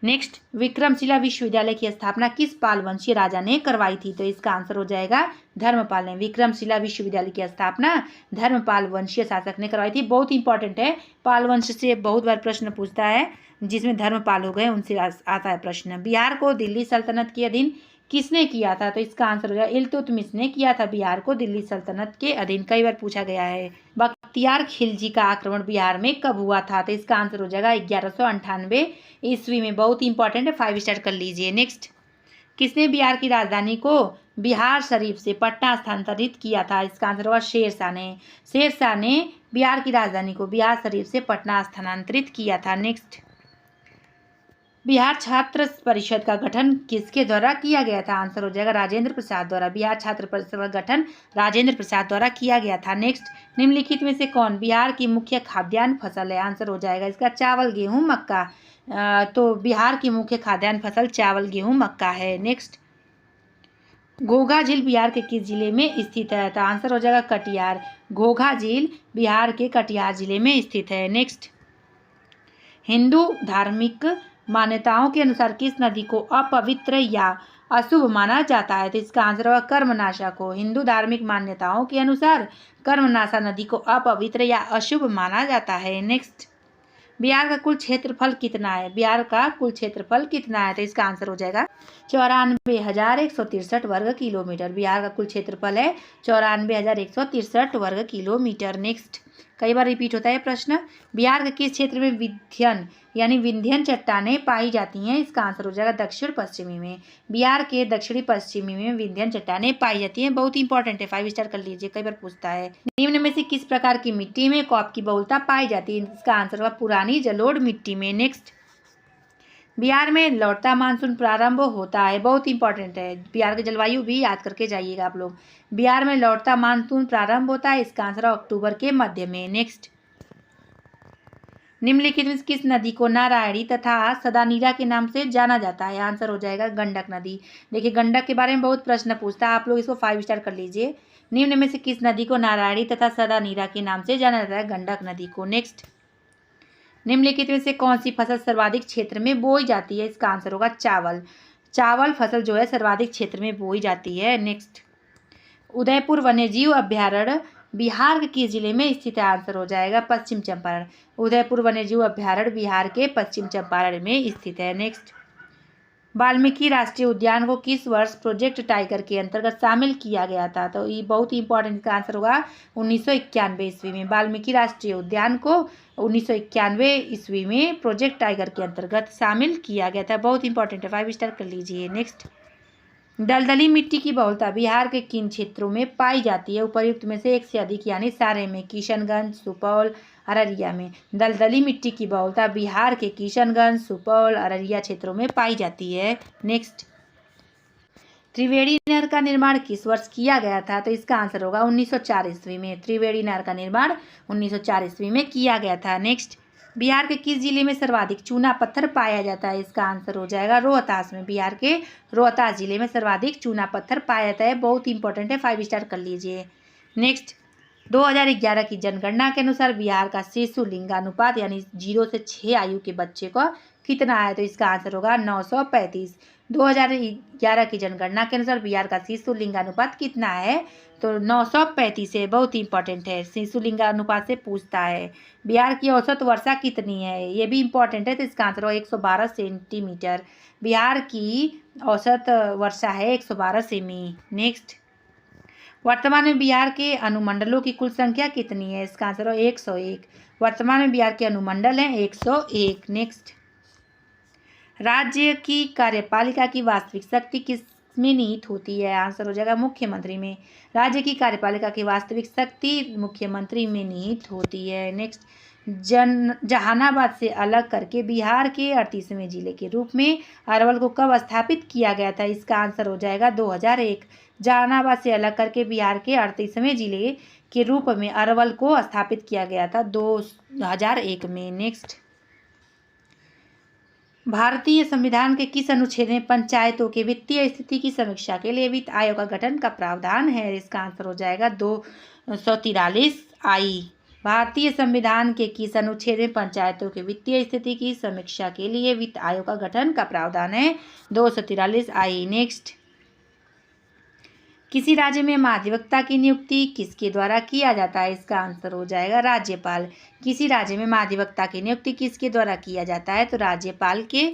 नेक्स्ट, विक्रमशिला विश्वविद्यालय की स्थापना किस पाल वंशीय राजा ने करवाई थी? तो इसका आंसर हो जाएगा धर्मपाल ने। विक्रमशिला विश्वविद्यालय की स्थापना धर्मपाल वंशीय शासक ने करवाई थी। बहुत इंपॉर्टेंट है, पाल वंश से बहुत बार प्रश्न पूछता है, जिसमें धर्मपाल हो गए उनसे आता है प्रश्न। बिहार को दिल्ली सल्तनत के अधीन किसने किया था? तो इसका आंसर हो जाएगा इल्तुतमिश ने किया था बिहार को दिल्ली सल्तनत के अधीन। कई बार पूछा गया है। बख्तियार खिलजी का आक्रमण बिहार में कब हुआ था? तो इसका आंसर हो जाएगा 1198 ईस्वी में। बहुत इंपॉर्टेंट है, 5 स्टार कर लीजिए। नेक्स्ट, किसने बिहार की राजधानी को बिहार शरीफ से पटना स्थानांतरित किया था? इसका आंसर होगा शेरशाह ने। शेरशाह ने बिहार की राजधानी को बिहार शरीफ से पटना स्थानांतरित किया था। नेक्स्ट, बिहार छात्र परिषद का गठन किसके द्वारा किया गया था? आंसर हो जाएगा राजेंद्र प्रसाद द्वारा। बिहार छात्र परिषद का गठन राजेंद्र प्रसाद द्वारा किया गया था। नेक्स्ट, निम्नलिखित में से कौन बिहार की मुख्य खाद्यान्न फसल है? आंसर हो जाएगा इसका चावल, गेहूं, मक्का। तो बिहार की मुख्य खाद्यान्न फसल चावल, गेहूं, मक्का है। नेक्स्ट, घोघा झील बिहार के किस जिले में स्थित है? तो आंसर हो जाएगा कटिहार। घोघा झील बिहार के कटिहार जिले में स्थित है। नेक्स्ट, हिंदू धार्मिक मान्यताओं के अनुसार किस नदी को अपवित्र या अशुभ माना जाता है? तो इसका आंसर होगा कर्मनाशा को। हिंदू धार्मिक मान्यताओं के अनुसार कर्मनाशा नदी को अपवित्र या अशुभ माना जाता है। नेक्स्ट, बिहार का कुल क्षेत्रफल कितना है? बिहार का कुल क्षेत्रफल कितना है? तो इसका आंसर हो जाएगा 94,163 वर्ग किलोमीटर। बिहार का कुल क्षेत्रफल है 94,163 वर्ग किलोमीटर। नेक्स्ट, कई बार रिपीट होता है प्रश्न। बिहार के किस क्षेत्र में विंध्यन यानी विंध्यन चट्टानें पाई जाती हैं? इसका आंसर हो जाएगा दक्षिण पश्चिमी में। बिहार के दक्षिणी पश्चिमी में विंध्यन चट्टानें पाई जाती हैं। बहुत इंपॉर्टेंट है, 5 स्टार कर लीजिए, कई बार पूछता है। निम्न में से किस प्रकार की मिट्टी में कॉप की बहुलता पाई जाती है? इसका आंसर होगा पुरानी जलोढ़ मिट्टी में। नेक्स्ट, बिहार में लौटता मानसून प्रारंभ होता है। बहुत इंपॉर्टेंट है, बिहार की जलवायु भी याद करके जाइएगा आप लोग। बिहार में लौटता मानसून प्रारंभ होता है, इसका आंसर है अक्टूबर के मध्य में। नेक्स्ट, निम्नलिखित में किस नदी को नारायणी तथा सदानीरा के नाम से जाना जाता है? आंसर हो जाएगा गंडक नदी। देखिए, गंडक के बारे में बहुत प्रश्न पूछता है, आप लोग इसको 5 स्टार कर लीजिए। निम्न में से किस नदी को नारायणी तथा सदानीरा के नाम से जाना जाता है? गंडक नदी को। नेक्स्ट, निम्नलिखित में से कौन सी फसल सर्वाधिक क्षेत्र में बोई जाती है? इसका आंसर होगा चावल। चावल फसल जो है सर्वाधिक क्षेत्र में बोई जाती है। नेक्स्ट, उदयपुर वन्यजीव अभ्यारण्य बिहार के किस जिले में स्थित है? आंसर हो जाएगा पश्चिम चंपारण। उदयपुर वन्यजीव अभ्यारण्य बिहार के पश्चिम चंपारण में स्थित है। नेक्स्ट, वाल्मीकि राष्ट्रीय उद्यान को किस वर्ष प्रोजेक्ट टाइगर के अंतर्गत शामिल किया गया था? तो ये बहुत ही इंपॉर्टेंट का आंसर होगा 1991 ईस्वी में। वाल्मीकि राष्ट्रीय उद्यान को 1991 ईस्वी में प्रोजेक्ट टाइगर के अंतर्गत शामिल किया गया था। बहुत इंपॉर्टेंट है, 5 स्टार कर लीजिए। नेक्स्ट, दलदली मिट्टी की बहुलता बिहार के किन क्षेत्रों में पाई जाती है? उपर्युक्त में से एक से अधिक यानी सारे में। किशनगंज, सुपौल, अररिया में। दलदली मिट्टी की बहुलता बिहार के किशनगंज, सुपौल, अररिया क्षेत्रों में पाई जाती है। नेक्स्ट, त्रिवेणी नहर का निर्माण किस वर्ष किया गया था? तो इसका आंसर होगा 1904 ईस्वी में। त्रिवेणी नहर का निर्माण 1904 ईस्वी में किया गया था। नेक्स्ट, बिहार के किस जिले में सर्वाधिक चूना पत्थर पाया जाता है? इसका आंसर हो जाएगा रोहतास में। बिहार के रोहतास जिले में सर्वाधिक चूना पत्थर पाया जाता है। बहुत इंपॉर्टेंट है, 5 स्टार कर लीजिए। नेक्स्ट, 2011 की जनगणना के अनुसार बिहार का शिशु लिंगानुपात यानी 0 से 6 आयु के बच्चे का कितना है? तो इसका आंसर होगा 935। 2011 की जनगणना के अनुसार बिहार का शिशु लिंगानुपात कितना है? तो 935 है। बहुत इंपॉर्टेंट है, शिशु लिंगानुपात से पूछता है। बिहार की औसत वर्षा कितनी है? ये भी इंपॉर्टेंट है, तो इसका आंसर होगा 112 सेंटीमीटर। बिहार की औसत वर्षा है 112 सेमी। नेक्स्ट, वर्तमान में बिहार के अनुमंडलों की कुल संख्या कितनी है? इसका आंसर है 101। वर्तमान में बिहार के अनुमंडल हैं 101। नेक्स्ट, राज्य की कार्यपालिका की वास्तविक शक्ति किस में निहित होती है? आंसर हो जाएगा मुख्यमंत्री में। राज्य की कार्यपालिका की वास्तविक शक्ति मुख्यमंत्री में निहित होती है। नेक्स्ट, जहानाबाद से अलग करके बिहार के 38वें जिले के रूप में अरवल को कब स्थापित किया गया था? इसका आंसर हो जाएगा 2001। जहानाबाद से अलग करके बिहार के 38वें जिले के रूप में अरवल को स्थापित किया गया था 2001 में। नेक्स्ट, भारतीय संविधान के किस अनुच्छेद में पंचायतों के वित्तीय स्थिति की समीक्षा के लिए वित्त आयोग का गठन का प्रावधान है? इसका आंसर हो जाएगा 243 आई। भारतीय संविधान के किस अनुच्छेद में पंचायतों के वित्तीय स्थिति की समीक्षा के लिए वित्त आयोग का गठन का प्रावधान है? 243 आई। नेक्स्ट, किसी राज्य में महाधिवक्ता की नियुक्ति किसके द्वारा किया जाता है? इसका आंसर हो जाएगा राज्यपाल। किसी राज्य में महाधिवक्ता की नियुक्ति किसके द्वारा किया जाता है? तो राज्यपाल के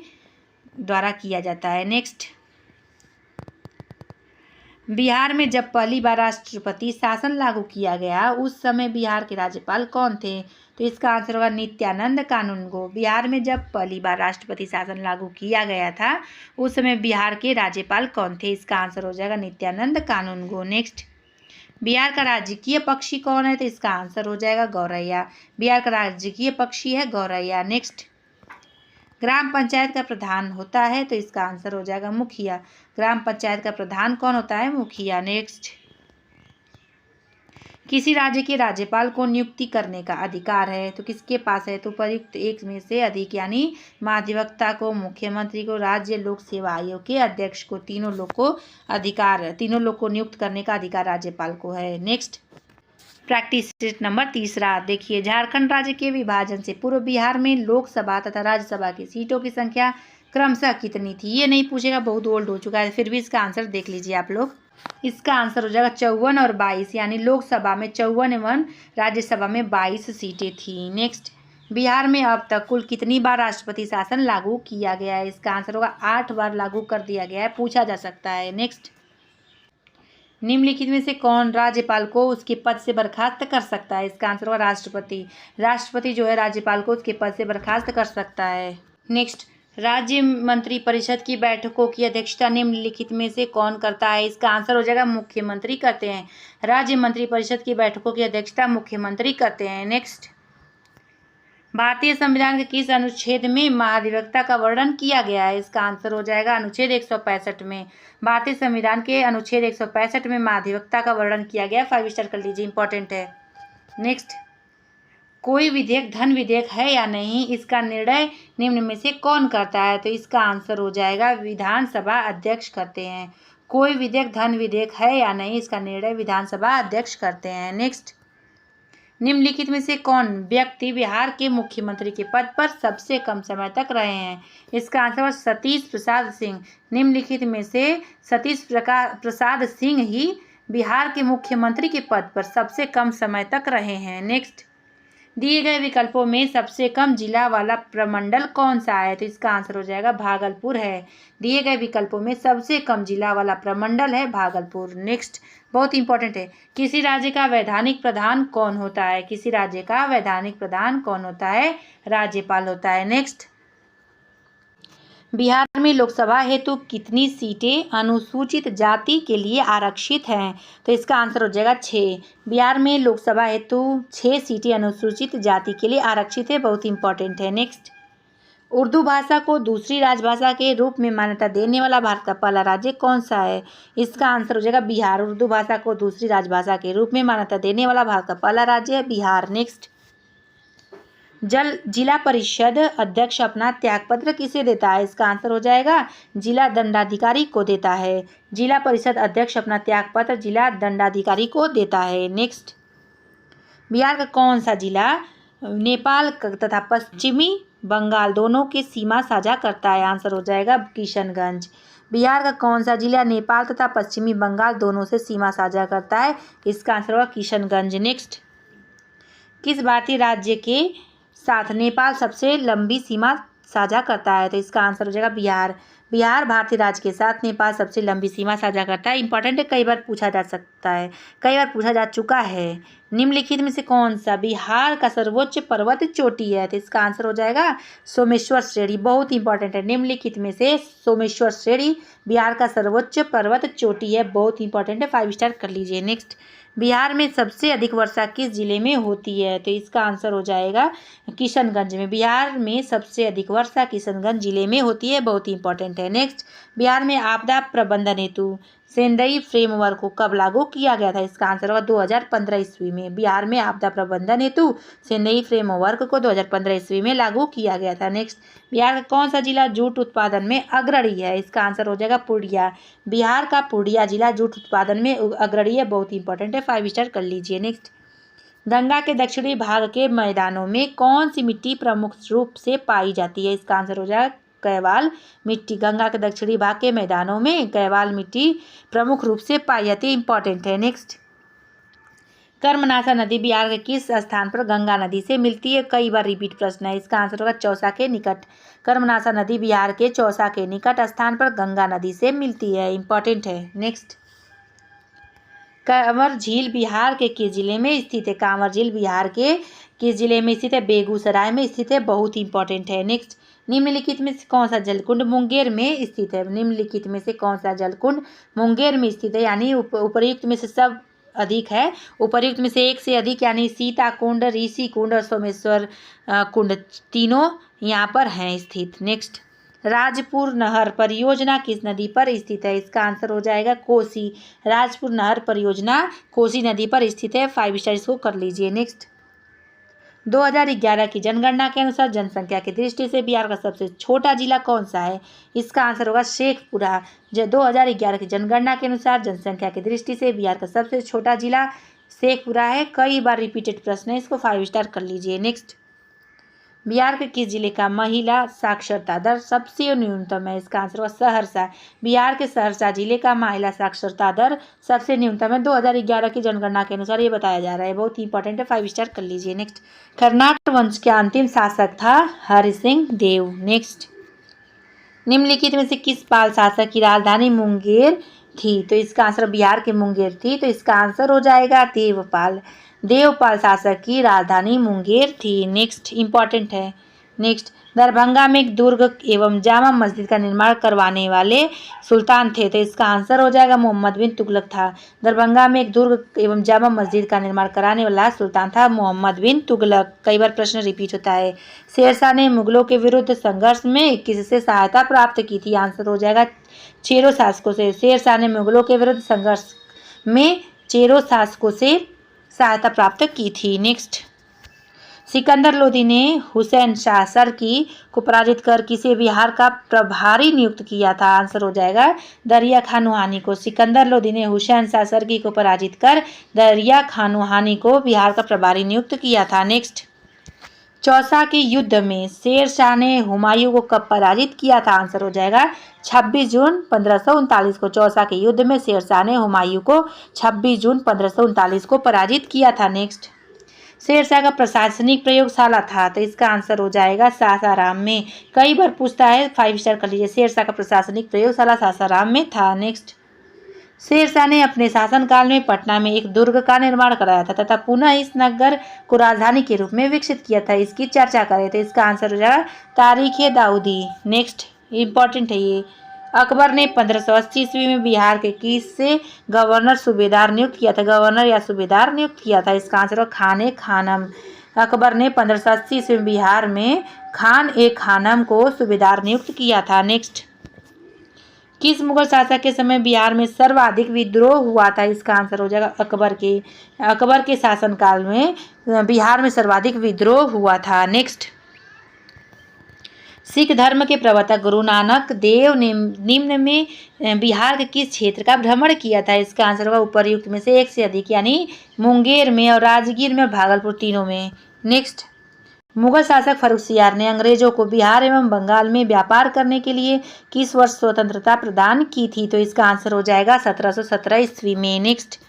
द्वारा किया जाता है। नेक्स्ट, बिहार में जब पहली बार राष्ट्रपति शासन लागू किया गया उस समय बिहार के राज्यपाल कौन थे? तो इसका आंसर होगा नित्यानंद कानूनगो। बिहार में जब पहली बार राष्ट्रपति शासन लागू किया गया था उस समय बिहार के राज्यपाल कौन थे? इसका आंसर हो जाएगा नित्यानंद कानूनगो। नेक्स्ट, बिहार का राजकीय पक्षी कौन है? तो इसका आंसर हो जाएगा गौरैया। बिहार का राजकीय पक्षी है गौरैया। नेक्स्ट, ग्राम पंचायत का प्रधान होता है, तो इसका आंसर हो जाएगा मुखिया। ग्राम पंचायत का प्रधान कौन होता है? मुखिया। नेक्स्ट, किसी राज्य के राज्यपाल को नियुक्ति करने का अधिकार है, तो किसके पास है? तो उपयुक्त एक में से अधिक यानी महाधिवक्ता को, मुख्यमंत्री को, राज्य लोक सेवा आयोग के अध्यक्ष को, तीनों लोग को नियुक्त करने का अधिकार राज्यपाल को है। नेक्स्ट, प्रैक्टिस नंबर 3 देखिए, झारखंड राज्य के विभाजन से पूर्व बिहार में लोकसभा तथा राज्यसभा की सीटों की संख्या क्रमशः कितनी थी? ये नहीं पूछेगा, बहुत ओल्ड हो चुका है, फिर भी इसका आंसर देख लीजिए आप लोग। इसका आंसर हो जाएगा 54 और 22 यानी लोकसभा में 54 एवं राज्यसभा में 22 सीटें थी। नेक्स्ट, बिहार में अब तक कुल कितनी बार राष्ट्रपति शासन लागू किया गया है? इसका आंसर होगा 8 बार लागू कर दिया गया है, पूछा जा सकता है। नेक्स्ट, निम्नलिखित में से कौन राज्यपाल को उसके पद से बर्खास्त कर सकता है? इसका आंसर होगा राष्ट्रपति। राष्ट्रपति जो है राज्यपाल को उसके पद से बर्खास्त कर सकता है। नेक्स्ट, राज्य मंत्री परिषद की बैठकों की अध्यक्षता निम्नलिखित में से कौन करता है? इसका आंसर हो जाएगा मुख्यमंत्री करते हैं। राज्य मंत्री परिषद की बैठकों की अध्यक्षता मुख्यमंत्री करते हैं। नेक्स्ट, भारतीय संविधान के किस अनुच्छेद में महाधिवक्ता का वर्णन किया गया है? इसका आंसर हो जाएगा अनुच्छेद 165 में। भारतीय संविधान के अनुच्छेद 165 में महाधिवक्ता का वर्णन किया गया। 5 स्टार कर लीजिए, इंपॉर्टेंट है। नेक्स्ट, कोई विधेयक धन विधेयक है या नहीं, इसका निर्णय निम्न में से कौन करता है? तो इसका आंसर हो जाएगा विधानसभा अध्यक्ष करते हैं। कोई विधेयक धन विधेयक है या नहीं, इसका निर्णय विधानसभा अध्यक्ष करते हैं। नेक्स्ट, निम्नलिखित में से कौन व्यक्ति बिहार के मुख्यमंत्री के पद पर सबसे कम समय तक रहे हैं? इसका आंसर है सतीश प्रसाद सिंह। निम्नलिखित में से सतीश प्रसाद सिंह ही बिहार के मुख्यमंत्री के पद पर सबसे कम समय तक रहे हैं। नेक्स्ट, दिए गए विकल्पों में सबसे कम जिला वाला प्रमंडल कौन सा है? तो इसका आंसर हो जाएगा भागलपुर है। दिए गए विकल्पों में सबसे कम जिला वाला प्रमंडल है भागलपुर। नेक्स्ट, बहुत इंपॉर्टेंट है, किसी राज्य का वैधानिक प्रधान कौन होता है? किसी राज्य का वैधानिक प्रधान कौन होता है? राज्यपाल होता है। नेक्स्ट, बिहार में लोकसभा हेतु कितनी सीटें अनुसूचित जाति के लिए आरक्षित हैं? तो इसका आंसर हो जाएगा 6। बिहार में लोकसभा हेतु 6 सीटें अनुसूचित जाति के लिए आरक्षित है, बहुत इंपॉर्टेंट है। नेक्स्ट, उर्दू भाषा को दूसरी राजभाषा के रूप में मान्यता देने वाला भारत का पहला राज्य कौन सा है? इसका आंसर हो जाएगा बिहार। उर्दू भाषा को दूसरी राजभाषा के रूप में मान्यता देने वाला भारत का पहला राज्य है बिहार। नेक्स्ट, जिला परिषद अध्यक्ष अपना त्यागपत्र किसे देता है? इसका आंसर हो जाएगा जिला दंडाधिकारी को देता है। जिला परिषद अध्यक्ष अपना त्यागपत्र जिला दंडाधिकारी को देता है। नेक्स्ट, बिहार का कौन सा जिला नेपाल तथा पश्चिमी बंगाल दोनों की सीमा साझा करता है? आंसर हो जाएगा किशनगंज। बिहार का कौन सा जिला नेपाल तथा पश्चिमी बंगाल दोनों से सीमा साझा करता है? इसका आंसर होगा किशनगंज। नेक्स्ट, किस भारतीय राज्य के साथ नेपाल सबसे लंबी सीमा साझा करता है? तो इसका आंसर हो जाएगा बिहार। बिहार भारतीय राज्य के साथ नेपाल सबसे लंबी सीमा साझा करता है। इंपॉर्टेंट है, कई बार पूछा जा सकता है, कई बार पूछा जा चुका है। निम्नलिखित में से कौन सा बिहार का सर्वोच्च पर्वत चोटी है? तो इसका आंसर हो जाएगा सोमेश्वर श्रेणी। बहुत इंपॉर्टेंट है, निम्नलिखित में से सोमेश्वर श्रेणी बिहार का सर्वोच्च पर्वत चोटी है, बहुत इंपॉर्टेंट है। 5 स्टार कर लीजिए। नेक्स्ट, बिहार में सबसे अधिक वर्षा किस जिले में होती है? तो इसका आंसर हो जाएगा किशनगंज में। बिहार में सबसे अधिक वर्षा किशनगंज जिले में होती है, बहुत इंपॉर्टेंट है। नेक्स्ट, बिहार में आपदा प्रबंधन हेतु सेंदई फ्रेमवर्क को कब लागू किया गया था? इसका आंसर होगा 2015 ईस्वी में। बिहार में आपदा प्रबंधन हेतु सेंदई फ्रेमवर्क को 2015 ईस्वी में लागू किया गया था। नेक्स्ट, बिहार का कौन सा जिला जूट उत्पादन में अग्रणी है? इसका आंसर हो जाएगा पूर्णिया। बिहार का पूर्णिया जिला जूट उत्पादन में अग्रणी है, बहुत इंपॉर्टेंट है। 5 स्टार कर लीजिए। नेक्स्ट, गंगा के दक्षिणी भाग के मैदानों में कौन सी मिट्टी प्रमुख रूप से पाई जाती है? इसका आंसर हो जाएगा कैवाल मिट्टी। गंगा के दक्षिणी भाग के मैदानों में कैवाल मिट्टी प्रमुख रूप से पाई जाती है, इंपॉर्टेंट है। नेक्स्ट, कर्मनाशा नदी बिहार के किस स्थान पर गंगा नदी से मिलती है? कई बार रिपीट प्रश्न है, इसका आंसर होगा चौसा के निकट। कर्मनाशा नदी बिहार के चौसा के निकट स्थान पर गंगा नदी से मिलती है, इंपॉर्टेंट है। नेक्स्ट, कांवर झील बिहार के किस जिले में स्थित है? कांवर झील बिहार के किस जिले में स्थित है? बेगूसराय में स्थित है, बहुत इंपॉर्टेंट है। नेक्स्ट, निम्नलिखित में से कौन सा जलकुंड मुंगेर में स्थित है? निम्नलिखित में से कौन सा जलकुंड मुंगेर में स्थित है? यानी उपर्युक्त में से सब अधिक है, उपर्युक्त में से एक से अधिक, यानी सीता कुंड, ऋषि कुंड और सोमेश्वर कुंड तीनों यहाँ पर हैं स्थित। नेक्स्ट, राजपुर नहर परियोजना किस नदी पर स्थित है? इसका आंसर हो जाएगा कोसी। राजपुर नहर परियोजना कोसी नदी पर स्थित है। 5 स्टार इसको कर लीजिए। नेक्स्ट, 2011 की जनगणना के अनुसार जनसंख्या की दृष्टि से बिहार का सबसे छोटा जिला कौन सा है? इसका आंसर होगा शेखपुरा। 2011 की जनगणना के अनुसार जनसंख्या की दृष्टि से बिहार का सबसे छोटा जिला शेखपुरा है। कई बार रिपीटेड प्रश्न है, इसको 5 स्टार कर लीजिए। नेक्स्ट, बिहार के किस जिले का महिला साक्षरता दर सबसे न्यूनतम है? इसका आंसर होगा सहरसा। बिहार के सहरसा जिले का महिला साक्षरता दर सबसे न्यूनतम है। 2011 की जनगणना के अनुसार ये बताया जा रहा है। बहुत ही इंपॉर्टेंट है, 5 स्टार कर लीजिए। नेक्स्ट, कर्नाटक वंश के अंतिम शासक था हरि सिंह देव। नेक्स्ट, निम्नलिखित में से किस पाल शासक की राजधानी मुंगेर थी? तो इसका आंसर बिहार के मुंगेर थी, तो इसका आंसर हो जाएगा देवपाल। देवपाल शासक की राजधानी मुंगेर थी। नेक्स्ट, इंपॉर्टेंट है। नेक्स्ट, दरभंगा में एक दुर्ग एवं जामा मस्जिद का निर्माण करवाने वाले सुल्तान थे? तो इसका आंसर हो जाएगा मोहम्मद बिन तुगलक था। दरभंगा में एक दुर्ग एवं जामा मस्जिद का निर्माण कराने वाला सुल्तान था मोहम्मद बिन तुगलक। कई बार प्रश्न रिपीट होता है। शेरशाह ने मुगलों के विरुद्ध संघर्ष में किससे सहायता प्राप्त की थी? आंसर हो जाएगा चेरो शासकों से। शेरशाह ने मुगलों के विरुद्ध संघर्ष में चेरो शासकों से सहायता प्राप्त की थी। नेक्स्ट, सिकंदर लोदी ने हुसैन शाह सरकी को पराजित कर किसे बिहार का प्रभारी नियुक्त किया था? आंसर हो जाएगा दरिया खान नूहानी को। सिकंदर लोदी ने हुसैन शाह सरकी को पराजित कर दरिया खान नूहानी को बिहार का प्रभारी नियुक्त किया था। नेक्स्ट, चौसा के युद्ध में शेर शाह ने हुमायूं को कब पराजित किया था? आंसर हो जाएगा 26 जून 1539 को। चौसा के युद्ध में शेर शाह ने हुमायूं को 26 जून 1539 को पराजित किया था। नेक्स्ट, शेरशाह का प्रशासनिक प्रयोगशाला था? तो इसका आंसर हो जाएगा सासाराम में। कई बार पूछता है, 5 स्टार कर लीजिए। शेरशाह का प्रशासनिक प्रयोगशाला सासाराम में था। नेक्स्ट, शेरशाह ने अपने शासनकाल में पटना में एक दुर्ग का निर्माण कराया था तथा पुनः इस नगर को राजधानी के रूप में विकसित किया था। इसकी चर्चा करें तो इसका आंसर हो जाएगा तारीख दाऊदी। नेक्स्ट, इंपॉर्टेंट है ये। अकबर ने 1580 ईस्वी में बिहार के किससे गवर्नर सूबेदार नियुक्त किया था? गवर्नर या सूबेदार नियुक्त किया था। इसका आंसर होगा खान खानम। अकबर ने 1580 ईस्वी में बिहार में खान खानम को सूबेदार नियुक्त किया था। नेक्स्ट, किस मुगल शासक के समय बिहार में सर्वाधिक विद्रोह हुआ था? इसका आंसर हो जाएगा अकबर के। अकबर के शासनकाल में बिहार में सर्वाधिक विद्रोह हुआ था। नेक्स्ट, सिख धर्म के प्रवर्तक गुरु नानक देव ने निम्न में बिहार के किस क्षेत्र का भ्रमण किया था? इसका आंसर होगा उपर्युक्त में से एक से अधिक, यानी मुंगेर में और राजगीर में और भागलपुर, तीनों में। नेक्स्ट, मुगल शासक फर्रुखसियार ने अंग्रेजों को बिहार एवं बंगाल में व्यापार करने के लिए किस वर्ष स्वतंत्रता प्रदान की थी? तो इसका आंसर हो जाएगा 1717 ईस्वी में। नेक्स्ट,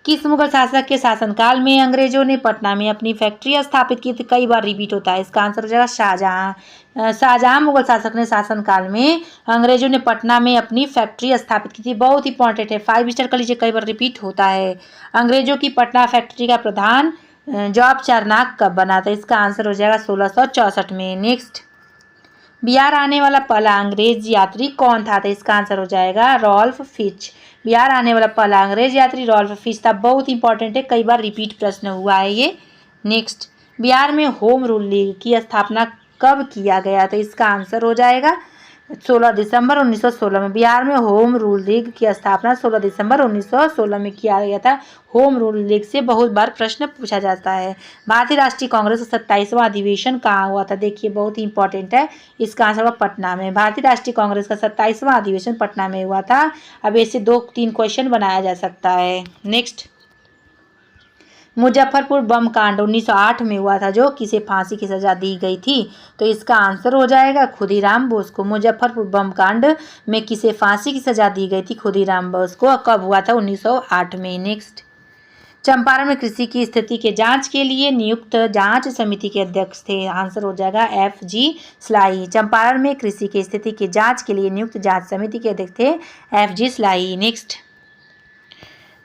किस मुगल शासक के शासनकाल में अंग्रेजों ने पटना में अपनी फैक्ट्री स्थापित की थी? कई बार रिपीट होता है। इसका आंसर हो जाएगा शाहजहां। शाहजहां मुगल शासक ने शासनकाल में अंग्रेजों ने पटना में अपनी फैक्ट्री स्थापित की थी। बहुत इंपॉर्टेंट है, 5 स्टार कर लीजिए, कई बार रिपीट होता है। अंग्रेजों की पटना फैक्ट्री का प्रधान जॉब चारनाक कब बना था? इसका आंसर हो जाएगा 1664 में। नेक्स्ट, बिहार आने वाला पहला अंग्रेज यात्री कौन था? तो इसका आंसर हो जाएगा रॉल्फ फिच। बिहार आने वाला पहला अंग्रेज यात्री रॉल्फ फिच था। बहुत इंपॉर्टेंट है, कई बार रिपीट प्रश्न हुआ है ये। नेक्स्ट, बिहार में होम रूल लीग की स्थापना कब किया गया? तो इसका आंसर हो जाएगा 16 दिसंबर 1916 में। बिहार में होम रूल लीग की स्थापना 16 दिसंबर 1916 में किया गया था। होम रूल लीग से बहुत बार प्रश्न पूछा जाता है। भारतीय राष्ट्रीय कांग्रेस का 27वां अधिवेशन कहाँ हुआ था? देखिए, बहुत ही इंपॉर्टेंट है। इसका आंसर होगा पटना में। भारतीय राष्ट्रीय कांग्रेस का 27वां अधिवेशन पटना में हुआ था। अब इससे 2-3 क्वेश्चन बनाया जा सकता है। नेक्स्ट, मुजफ्फरपुर बम कांड 1908 में हुआ था, जो किसे फांसी की सजा दी गई थी? तो इसका आंसर हो जाएगा खुदीराम बोस को। मुजफ्फरपुर बम कांड में किसे फांसी की सजा दी गई थी? खुदीराम बोस को। कब हुआ था? 1908 में। नेक्स्ट, चंपारण में कृषि की स्थिति के जांच के लिए नियुक्त जांच समिति के अध्यक्ष थे? आंसर हो जाएगा FG स्लाई। चंपारण में कृषि की स्थिति की जांच के लिए नियुक्त जांच समिति के अध्यक्ष थे FG स्लाई। नेक्स्ट,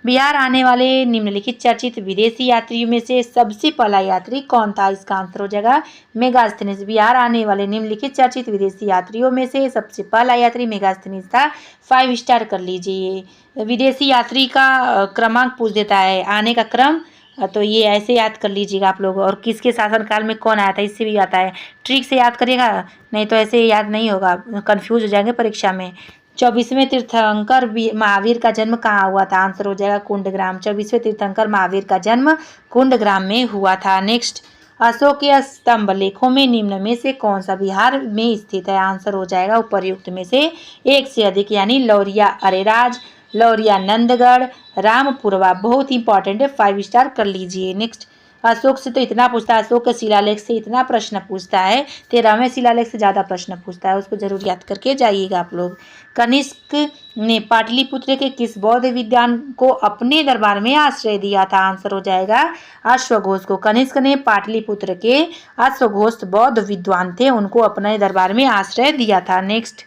बिहार आने वाले निम्नलिखित चर्चित विदेशी यात्रियों में से सबसे पहला यात्री कौन था? इसका आंसर हो जाएगा मेगास्थनीज। बिहार आने वाले निम्नलिखित चर्चित विदेशी यात्रियों में से सबसे पहला यात्री मेगास्थनीज था। 5 स्टार कर लीजिए। विदेशी यात्री का क्रमांक पूछ देता है, आने का क्रम, तो ये ऐसे याद कर लीजिएगा आप लोग। और किसके शासनकाल में कौन आया था, इससे भी आता है। ट्रिक से याद करिएगा, नहीं तो ऐसे याद नहीं होगा, कन्फ्यूज हो जाएंगे परीक्षा में। 24वें तीर्थंकर महावीर का जन्म कहाँ हुआ था? आंसर हो जाएगा कुंडग्राम। 24वें तीर्थंकर महावीर का जन्म कुंडग्राम में हुआ था। नेक्स्ट, अशोक के स्तंभ लेखों में निम्न में से कौन सा बिहार में स्थित है? आंसर हो जाएगा उपर्युक्त में से एक से अधिक, यानी लौरिया अरेराज, लौरिया नंदगढ़, रामपुरवा। बहुत इंपॉर्टेंट है, 5 स्टार कर लीजिए। नेक्स्ट, अशोक से तो इतना पूछता है, अशोक के शिलालेख से इतना प्रश्न पूछता है, 13वें शिलालेख से ज़्यादा प्रश्न पूछता है, उसको जरूर याद करके जाइएगा आप लोग। कनिष्क ने पाटलिपुत्र के किस बौद्ध विद्वान को अपने दरबार में आश्रय दिया था? आंसर हो जाएगा अश्वघोष को। कनिष्क ने पाटलिपुत्र के अश्वघोष बौद्ध विद्वान थे, उनको अपने दरबार में आश्रय दिया था। नेक्स्ट,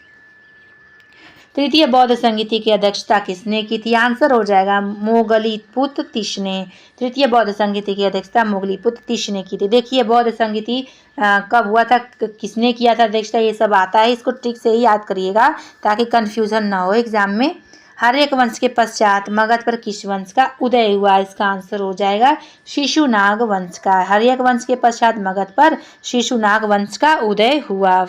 तृतीय बौद्ध संगीति की अध्यक्षता किसने की थी? आंसर हो जाएगा मोगलीपुत्र तिष ने। तृतीय बौद्ध संगीति की अध्यक्षता मोगलीपुत्र तिष ने की थी। देखिए बौद्ध संगीति कब हुआ था, किसने किया था अध्यक्षता, ये सब आता है, इसको ठीक से ही याद करिएगा ताकि कंफ्यूजन ना हो एग्जाम में। हर्यक वंश के पश्चात मगध पर किस वंश का उदय हुआ? इसका आंसर हो जाएगा शिशुनाग वंश का। हर्यक वंश के पश्चात मगध पर शिशुनाग वंश का उदय हुआ।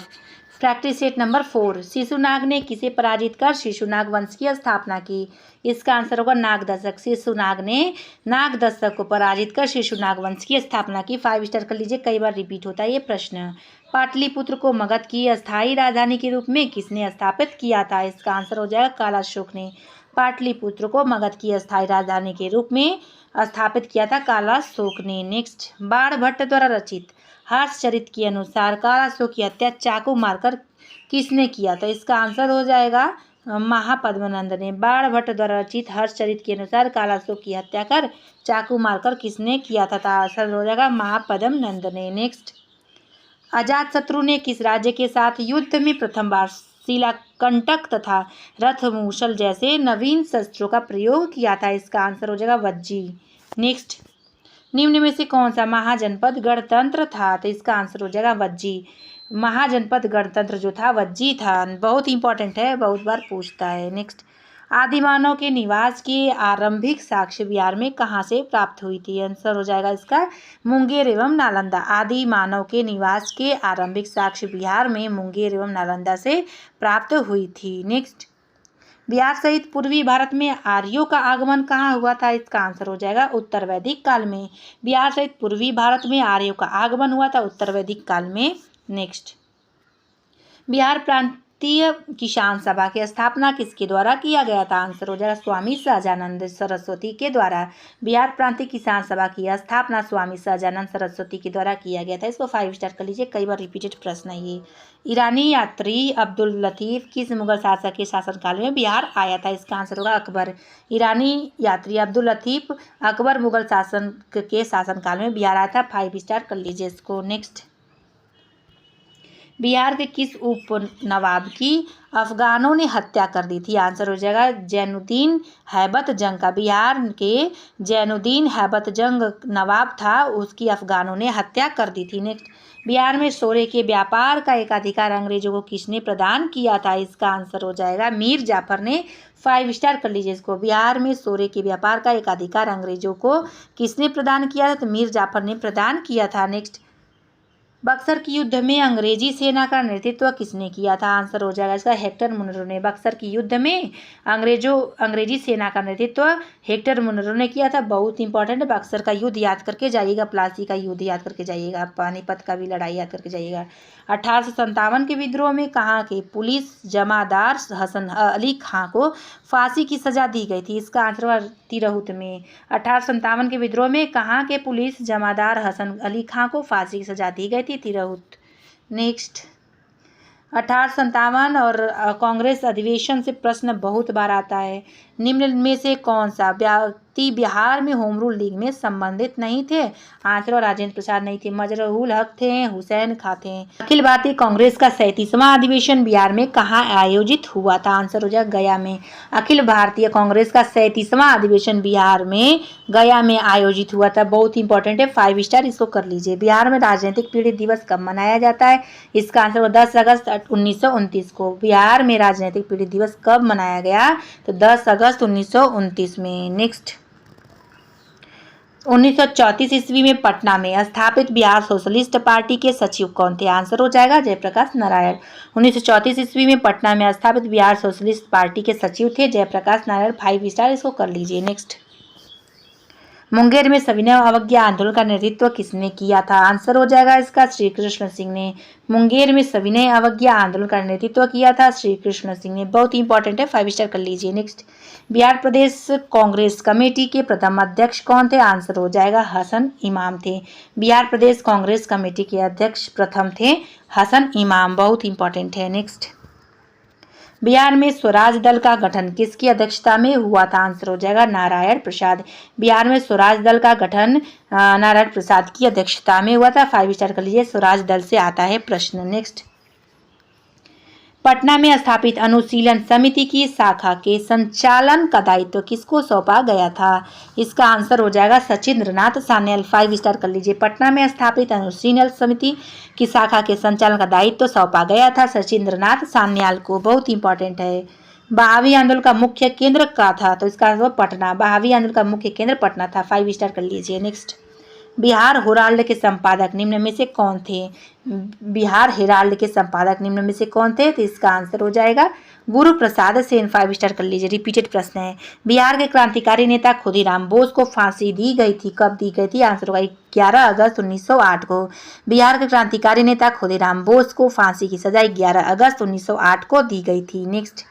प्रैक्टिस सेट नंबर 4, शिशुनाग ने किसे पराजित कर शिशुनाग वंश की स्थापना की? इसका आंसर होगा नागदशक। शिशुनाग ने नागदशक को पराजित कर शिशुनाग वंश की स्थापना की। 5 स्टार कर लीजिए, कई बार रिपीट होता है ये प्रश्न। पाटलिपुत्र को मगध की अस्थायी राजधानी के रूप में किसने स्थापित किया था? इसका आंसर हो जाएगा कालाशोक ने। पाटलिपुत्र को मगध की अस्थायी राजधानी के रूप में स्थापित किया था कालाशोक ने। नेक्स्ट, बाणभट्ट द्वारा रचित हर्षचरित के अनुसार कालाशोक की हत्या चाकू मारकर किसने किया था? इसका आंसर हो जाएगा महापद्मनंद ने। बाणभट्ट द्वारा रचित हर्षचरित के अनुसार कालाशोक की हत्या कर चाकू मारकर किसने किया था? आंसर हो जाएगा महापद्मनंद ने। नेक्स्ट, अजातशत्रु ने किस राज्य के साथ युद्ध में प्रथम बार शिलाकंटक तथा रथमूसल जैसे नवीन शस्त्रों का प्रयोग किया था? इसका आंसर हो जाएगा वज्जी। नेक्स्ट, निम्न में से कौन सा महाजनपद गणतंत्र था? तो इसका आंसर हो जाएगा वज्जी। महाजनपद गणतंत्र जो था वज्जी था। बहुत इंपॉर्टेंट है, बहुत बार पूछता है। नेक्स्ट, आदिमानव के निवास की आरंभिक साक्ष्य बिहार में कहाँ से प्राप्त हुई थी? आंसर हो जाएगा इसका मुंगेर एवं नालंदा। आदि मानव के निवास के आरंभिक साक्ष्य बिहार में मुंगेर एवं नालंदा से प्राप्त हुई थी। नेक्स्ट, बिहार सहित पूर्वी भारत में आर्यों का आगमन कहाँ हुआ था? इसका आंसर हो जाएगा उत्तर वैदिक काल में। बिहार सहित पूर्वी भारत में आर्यों का आगमन हुआ था उत्तर वैदिक काल में। नेक्स्ट, बिहार प्रांतीय किसान सभा की स्थापना किसके द्वारा किया गया था? आंसर हो जाएगा स्वामी सहजानंद सरस्वती के द्वारा। बिहार प्रांतीय किसान सभा की स्थापना स्वामी सहजानंद सरस्वती के द्वारा किया गया था। इसको 5 स्टार कर लीजिए, कई बार रिपीटेड प्रश्न है ये। ईरानी यात्री अब्दुल लतीफ़ किस मुगल शासक के शासनकाल में बिहार आया था? इसका आंसर होगा अकबर। ईरानी यात्री अब्दुल लतीफ़ अकबर मुगल शासक के शासनकाल में बिहार आया था। 5 स्टार कर लीजिए इसको। नेक्स्ट, बिहार के किस उप नवाब की अफगानों ने हत्या कर दी थी? आंसर हो जाएगा जैनुद्दीन हैबत जंग का। बिहार के जैनुद्दीन हैबत जंग नवाब था, उसकी अफगानों ने हत्या कर दी थी। नेक्स्ट, बिहार में सोरे के व्यापार का एकाधिकार अंग्रेजों को किसने प्रदान किया था? इसका आंसर हो जाएगा मीर जाफर ने। 5 स्टार कर लीजिए इसको। बिहार में सोरे के व्यापार का एकाधिकार अंग्रेजों को किसने प्रदान किया था? तो मीर जाफर ने प्रदान किया था। नेक्स्ट, बक्सर की युद्ध में अंग्रेजी सेना का नेतृत्व किसने किया था? आंसर हो जाएगा इसका हेक्टर मुनरो ने। बक्सर की युद्ध में अंग्रेजी सेना का नेतृत्व हेक्टर मुनरो ने किया था। बहुत इंपॉर्टेंट है, बक्सर का युद्ध याद करके जाइएगा, प्लासी का युद्ध याद करके जाइएगा, पानीपत का भी लड़ाई याद करके जाइएगा। 1857 के विद्रोह में कहाँ के पुलिस जमादार हसन अली खां को फांसी की सजा दी गई थी? इसका आंसर तिरहुत में। 1857 के विद्रोह में कहाँ के पुलिस जमादार हसन अली खां को फांसी की सजा दी गई थी? तिरहुत। नेक्स्ट, 1857 और कांग्रेस अधिवेशन से प्रश्न बहुत बार आता है। निम्न में से कौन सा व्यक्ति बिहार में होम रूल लीग में संबंधित नहीं थे? आंसर राजेंद्र प्रसाद नहीं थे, मजरूल हक थे, हुसैन खां थे। अखिल भारतीय कांग्रेस का 37वां अधिवेशन बिहार में कहाँ आयोजित हुआ था? आंसर हो जाएगा गया में। अखिल भारतीय कांग्रेस का 37वां अधिवेशन बिहार में गया में आयोजित हुआ था। बहुत इंपॉर्टेंट है, 5 स्टार इसको कर लीजिए। बिहार में राजनीतिक पीड़ित दिवस कब मनाया जाता है? इसका आंसर 10 अगस्त 1929 को। बिहार में राजनीतिक पीड़ित दिवस कब मनाया गया? तो 10 अगस्त 1929 में। नेक्स्ट, 1934 ईस्वी में पटना में स्थापित बिहार सोशलिस्ट पार्टी के सचिव कौन थे? आंसर हो जाएगा जयप्रकाश नारायण। 1934 ईस्वी में पटना में स्थापित बिहार सोशलिस्ट पार्टी के सचिव थे जयप्रकाश नारायण। 5 स्टार इसको कर लीजिए। नेक्स्ट, मुंगेर में सविनय अवज्ञा आंदोलन का नेतृत्व किसने किया था? आंसर हो जाएगा इसका श्री कृष्ण सिंह ने। मुंगेर में सविनय अवज्ञा आंदोलन का नेतृत्व किया था श्री कृष्ण सिंह ने। बहुत ही इंपॉर्टेंट है, 5 स्टार कर लीजिए। नेक्स्ट, बिहार प्रदेश कांग्रेस कमेटी के प्रथम अध्यक्ष कौन थे? आंसर हो जाएगा हसन इमाम थे। बिहार प्रदेश कांग्रेस कमेटी के अध्यक्ष प्रथम थे हसन इमाम। बहुत इंपॉर्टेंट है। नेक्स्ट, बिहार में स्वराज दल का गठन किसकी अध्यक्षता में हुआ था? आंसर हो जाएगा नारायण प्रसाद। बिहार में स्वराज दल का गठन नारायण प्रसाद की अध्यक्षता में हुआ था। 5 स्टार कर लीजिए, स्वराज दल से आता है प्रश्न। नेक्स्ट, पटना में स्थापित अनुशीलन समिति की शाखा के संचालन का दायित्व किसको सौंपा गया था? इसका आंसर हो जाएगा सचिंद्रनाथ सान्याल। 5 स्टार कर लीजिए। पटना में स्थापित अनुशीलन समिति की शाखा के संचालन का दायित्व सौंपा गया था सचिंद्रनाथ सान्याल को। बहुत इंपॉर्टेंट है। बहावी आंदोलन का मुख्य केंद्र का था? तो इसका आंसर पटना। बहावी आंदोलन का मुख्य केंद्र पटना था। 5 स्टार कर लीजिए। नेक्स्ट, बिहार हेराल्ड के संपादक निम्न में से कौन थे? बिहार हेराल्ड के संपादक निम्न में से कौन थे? तो इसका आंसर हो जाएगा गुरु प्रसाद सेन। 5 स्टार कर लीजिए। रिपीटेड प्रश्न है। बिहार के क्रांतिकारी नेता खुदीराम बोस को फांसी दी गई थी, कब दी गई थी? आंसर होगा 11 अगस्त 1908 को। बिहार के क्रांतिकारी नेता खुदीराम बोस को फांसी की सजा 11 अगस्त 1908 को दी गई थी। नेक्स्ट,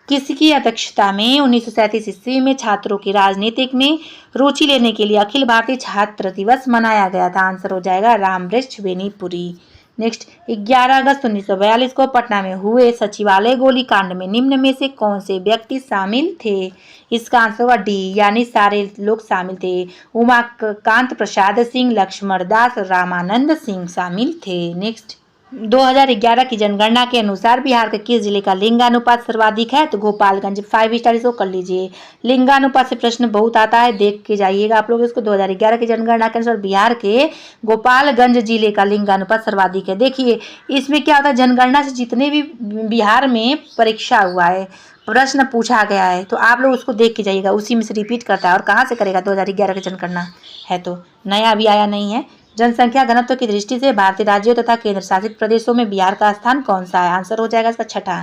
किसकी अध्यक्षता में 1937 ईस्वी में छात्रों की राजनीतिक में रुचि लेने के लिए अखिल भारतीय छात्र दिवस मनाया गया था? आंसर हो जाएगा रामवृक्ष बेनीपुरी। नेक्स्ट, 11 अगस्त 1942 को पटना में हुए सचिवालय गोलीकांड में निम्न में से कौन से व्यक्ति शामिल थे? इसका आंसर होगा डी, यानी सारे लोग शामिल थे। उमाकांत प्रसाद सिंह, लक्ष्मण दास, रामानंद सिंह शामिल थे। नेक्स्ट, 2011 की जनगणना के अनुसार बिहार के किस जिले का लिंगानुपात सर्वाधिक है? तो गोपालगंज। 5 स्टार इसको कर लीजिए। लिंगानुपात से प्रश्न बहुत आता है, देख के जाइएगा आप लोग इसको। 2011 की जनगणना के अनुसार बिहार के गोपालगंज जिले का लिंगानुपात सर्वाधिक है। देखिए इसमें क्या होता है, जनगणना से जितने भी बिहार में परीक्षा हुआ है, प्रश्न पूछा गया है, तो आप लोग उसको देख के जाइएगा, उसी में से रिपीट करता है। और कहाँ से करेगा? 2011 की जनगणना है, तो नया अभी आया नहीं है। जनसंख्या घनत्व की दृष्टि से भारतीय राज्यों तथा केंद्र शासित प्रदेशों में बिहार का स्थान कौन सा है? आंसर हो जाएगा इसका छठा।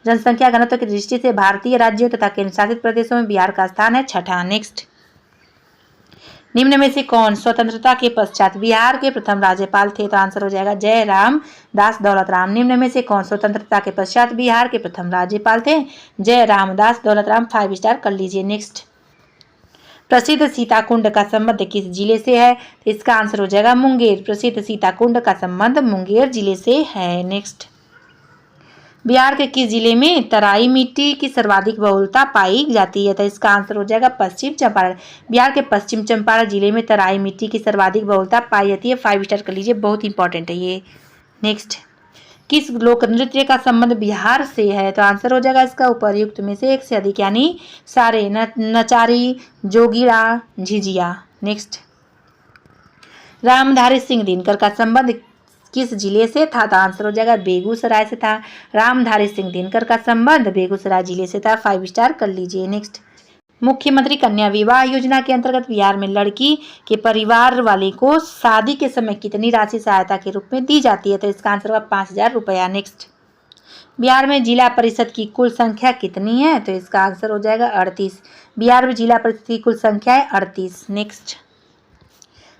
जनसंख्या घनत्व की दृष्टि से भारतीय राज्यों तथा केंद्र शासित प्रदेशों में बिहार का स्थान है छठा। नेक्स्ट, निम्न में से कौन स्वतंत्रता के पश्चात बिहार के प्रथम राज्यपाल थे? तो आंसर हो जाएगा जयराम दास दौलतराम। निम्न में से कौन स्वतंत्रता के पश्चात बिहार के प्रथम राज्यपाल थे? जयराम दास दौलतराम। 5 स्टार कर लीजिए। नेक्स्ट, प्रसिद्ध सीताकुंड का संबंध किस जिले से है? तो इसका आंसर हो जाएगा मुंगेर। प्रसिद्ध सीताकुंड का संबंध मुंगेर जिले से है। नेक्स्ट, बिहार के किस जिले में तराई मिट्टी की सर्वाधिक बहुलता पाई जाती है? तो इसका आंसर हो जाएगा पश्चिम चंपारण। बिहार के पश्चिम चंपारण जिले में तराई मिट्टी की सर्वाधिक बहुलता पाई जाती है। 5 स्टार कर लीजिए, बहुत इंपॉर्टेंट है ये। नेक्स्ट, किस लोक नृत्य का संबंध बिहार से है? तो आंसर हो जाएगा इसका उपर्युक्त में से एक से अधिक, यानी सारे नचारी, जोगीरा, झिझिया। नेक्स्ट, रामधारी सिंह दिनकर का संबंध किस जिले से था? तो आंसर हो जाएगा बेगूसराय से था। रामधारी सिंह दिनकर का संबंध बेगूसराय जिले से था। 5 स्टार कर लीजिए। नेक्स्ट, मुख्यमंत्री कन्या विवाह योजना के अंतर्गत बिहार में लड़की के परिवार वाले को शादी के समय कितनी राशि सहायता के रूप में दी जाती है? तो इसका आंसर होगा 5000 रुपया। नेक्स्ट, बिहार में जिला परिषद की कुल संख्या कितनी है? तो इसका आंसर हो जाएगा 38। बिहार में जिला परिषद की कुल संख्या है 38। नेक्स्ट,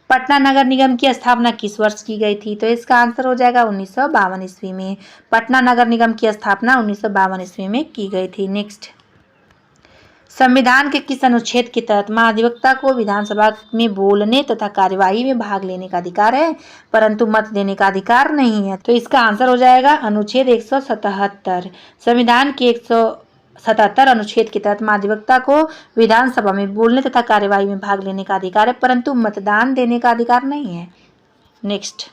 पटना नगर निगम की स्थापना किस वर्ष की गई थी? तो इसका आंसर हो जाएगा 1952 ईस्वी में। पटना नगर निगम की स्थापना 1952 ईस्वी में की गई थी। नेक्स्ट, संविधान के किस अनुच्छेद के तहत महाधिवक्ता को विधानसभा में बोलने तथा कार्यवाही में भाग लेने का अधिकार है, परंतु मत देने का अधिकार नहीं है? तो इसका आंसर हो जाएगा अनुच्छेद 177। संविधान के 177 अनुच्छेद के तहत महाधिवक्ता को विधानसभा में बोलने तथा कार्यवाही में भाग लेने का अधिकार है, परंतु मतदान देने का अधिकार नहीं है। नेक्स्ट,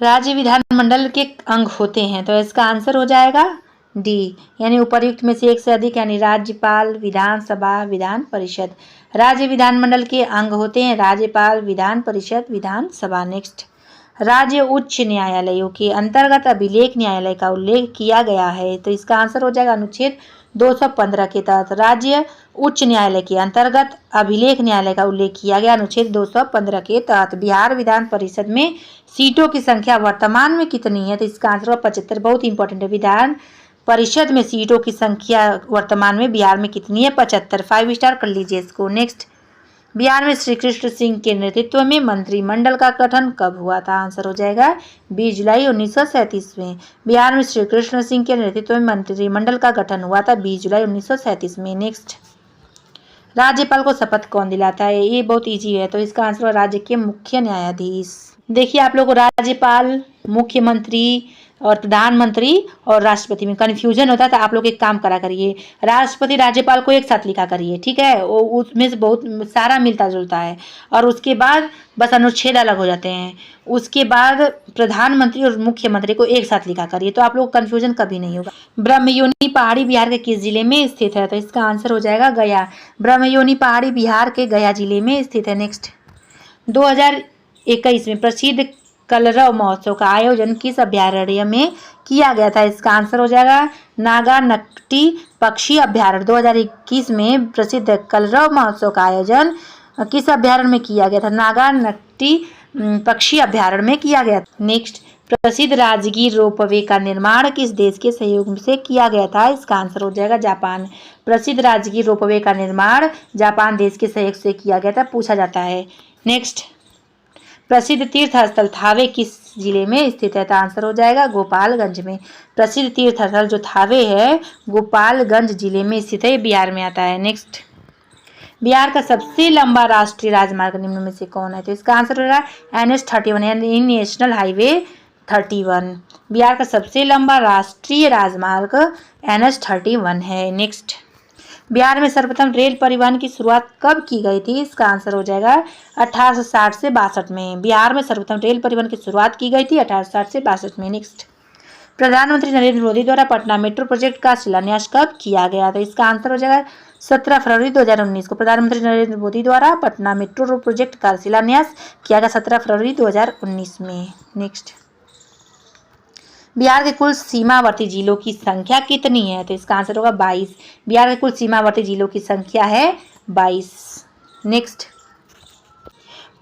राज्य विधानमंडल के अंग होते हैं, तो इसका आंसर हो जाएगा डी, यानी उपर्युक्त में से एक से अधिक, यानी राज्यपाल, विधानसभा, विधान परिषद। राज्य विधानमंडल के अंग होते हैं राज्यपाल, विधान परिषद, विधानसभा। नेक्स्ट, राज्य उच्च न्यायालयों के अंतर्गत अभिलेख न्यायालय का उल्लेख किया गया है, तो इसका आंसर हो जाएगा अनुच्छेद 215 के तहत राज्य उच्च न्यायालय के अंतर्गत अभिलेख न्यायालय का उल्लेख किया गया अनुच्छेद 215 के तहत। बिहार विधान परिषद में सीटों की संख्या वर्तमान में कितनी है? तो इसका आंसर 75। बहुत इंपॉर्टेंट है, विधान परिषद में सीटों की संख्या वर्तमान में बिहार में कितनी है? 75। 5 स्टार कर लीजिए इसको। नेक्स्ट, बिहार में श्री कृष्ण सिंह के नेतृत्व में मंत्रिमंडल का गठन कब हुआ था? आंसर हो जाएगा 20 जुलाई 1937 में। बिहार में श्री कृष्ण सिंह के नेतृत्व में मंत्रिमंडल का गठन हुआ था 20 जुलाई 1937 में। नेक्स्ट, राज्यपाल को शपथ कौन दिलाता है? ये बहुत इजी है, तो इसका आंसर राज्य के मुख्य न्यायाधीश। देखिए, आप लोग को राज्यपाल, मुख्यमंत्री और प्रधानमंत्री और राष्ट्रपति में कन्फ्यूजन होता है, तो आप लोग एक काम करा करिए, राष्ट्रपति राज्यपाल को एक साथ लिखा करिए, ठीक है? वो उसमें से बहुत सारा मिलता जुलता है, और उसके बाद बस अनुच्छेद अलग हो जाते हैं। उसके बाद प्रधानमंत्री और मुख्यमंत्री को एक साथ लिखा करिए, तो आप लोग कन्फ्यूजन कभी नहीं होगा। ब्रह्मयोनी पहाड़ी बिहार के किस जिले में स्थित है? तो इसका आंसर हो जाएगा गया। ब्रह्मयोनी पहाड़ी बिहार के गया जिले में स्थित है। नेक्स्ट, 2021 में प्रसिद्ध कलरव महोत्सव का आयोजन किस अभ्यारण्य में किया गया था? इसका आंसर हो जाएगा नागानक्टी पक्षी अभ्यारण्य। 2021 में प्रसिद्ध कलरव महोत्सव का आयोजन किस अभ्यारण्य में किया गया था? नागानक्टी पक्षी अभ्यारण्य में किया गया। नेक्स्ट, प्रसिद्ध राजगीर रोपवे का निर्माण किस देश के सहयोग से किया गया था? इसका आंसर हो जाएगा जापान। प्रसिद्ध राजगीर रोपवे का निर्माण जापान देश के सहयोग से किया गया था, पूछा जाता है। नेक्स्ट, प्रसिद्ध तीर्थ स्थल थावे किस जिले में स्थित है? तो आंसर हो जाएगा गोपालगंज में। प्रसिद्ध तीर्थ स्थल जो थावे है गोपालगंज जिले में स्थित है, बिहार में आता है। नेक्स्ट, बिहार का सबसे लंबा राष्ट्रीय राजमार्ग निम्न में से कौन है? तो इसका आंसर होगा NH-31 यानी नेशनल हाईवे 31। बिहार का सबसे लंबा राष्ट्रीय राजमार्ग NH-31 है। नेक्स्ट, बिहार में सर्वप्रथम रेल परिवहन की शुरुआत कब की गई थी? इसका आंसर हो जाएगा 1860 से 62 में। बिहार में सर्वप्रथम रेल परिवहन की शुरुआत की गई थी 1860 से 62 में। नेक्स्ट, प्रधानमंत्री नरेंद्र मोदी द्वारा पटना मेट्रो प्रोजेक्ट का शिलान्यास कब किया गया? तो इसका आंसर हो जाएगा 17 फरवरी 2019 को प्रधानमंत्री नरेंद्र मोदी द्वारा पटना मेट्रो प्रोजेक्ट का शिलान्यास किया गया 17 फरवरी 2019 में। नेक्स्ट, बिहार के कुल सीमावर्ती जिलों की संख्या कितनी है? तो इसका आंसर होगा 22। बिहार के कुल सीमावर्ती जिलों की संख्या है 22। Next,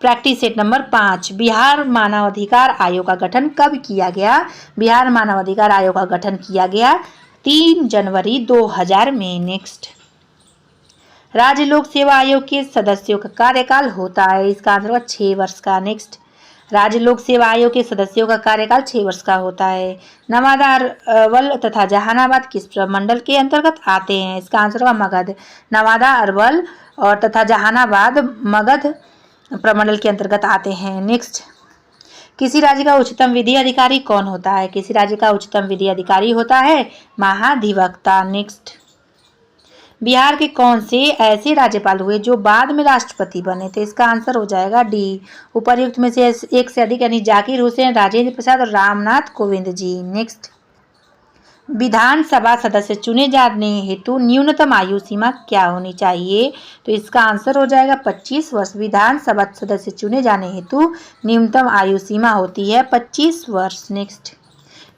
practice set number 5, Bihar मानवाधिकार आयोग का गठन कब किया गया? बिहार मानवाधिकार आयोग का गठन किया गया 3 जनवरी 2000 में। नेक्स्ट, राज्य लोक सेवा आयोग के सदस्यों का कार्यकाल होता है? इसका आंसर होगा 6 वर्ष का। नेक्स्ट, राज्य लोक सेवा आयोग के सदस्यों का कार्यकाल 6 वर्ष का होता है। नवादा, अरवल तथा जहानाबाद किस प्रमंडल के अंतर्गत आते हैं? इसका आंसर होगा मगध। नवादा, अरवल और तथा जहानाबाद मगध प्रमंडल के अंतर्गत आते हैं। नेक्स्ट, किसी राज्य का उच्चतम विधि अधिकारी कौन होता है? किसी राज्य का उच्चतम विधि अधिकारी होता है महाधिवक्ता। नेक्स्ट, बिहार के कौन से ऐसे राज्यपाल हुए जो बाद में राष्ट्रपति बने? तो इसका आंसर हो जाएगा डी। उपर्युक्त में से एक से अधिक यानी जाकिर हुसैन, राजेंद्र प्रसाद और रामनाथ कोविंद जी। नेक्स्ट, विधानसभा सदस्य चुने जाने हेतु न्यूनतम आयु सीमा क्या होनी चाहिए? तो इसका आंसर हो जाएगा 25 वर्ष। विधानसभा सदस्य चुने जाने हेतु न्यूनतम आयु सीमा होती है 25 वर्ष। नेक्स्ट,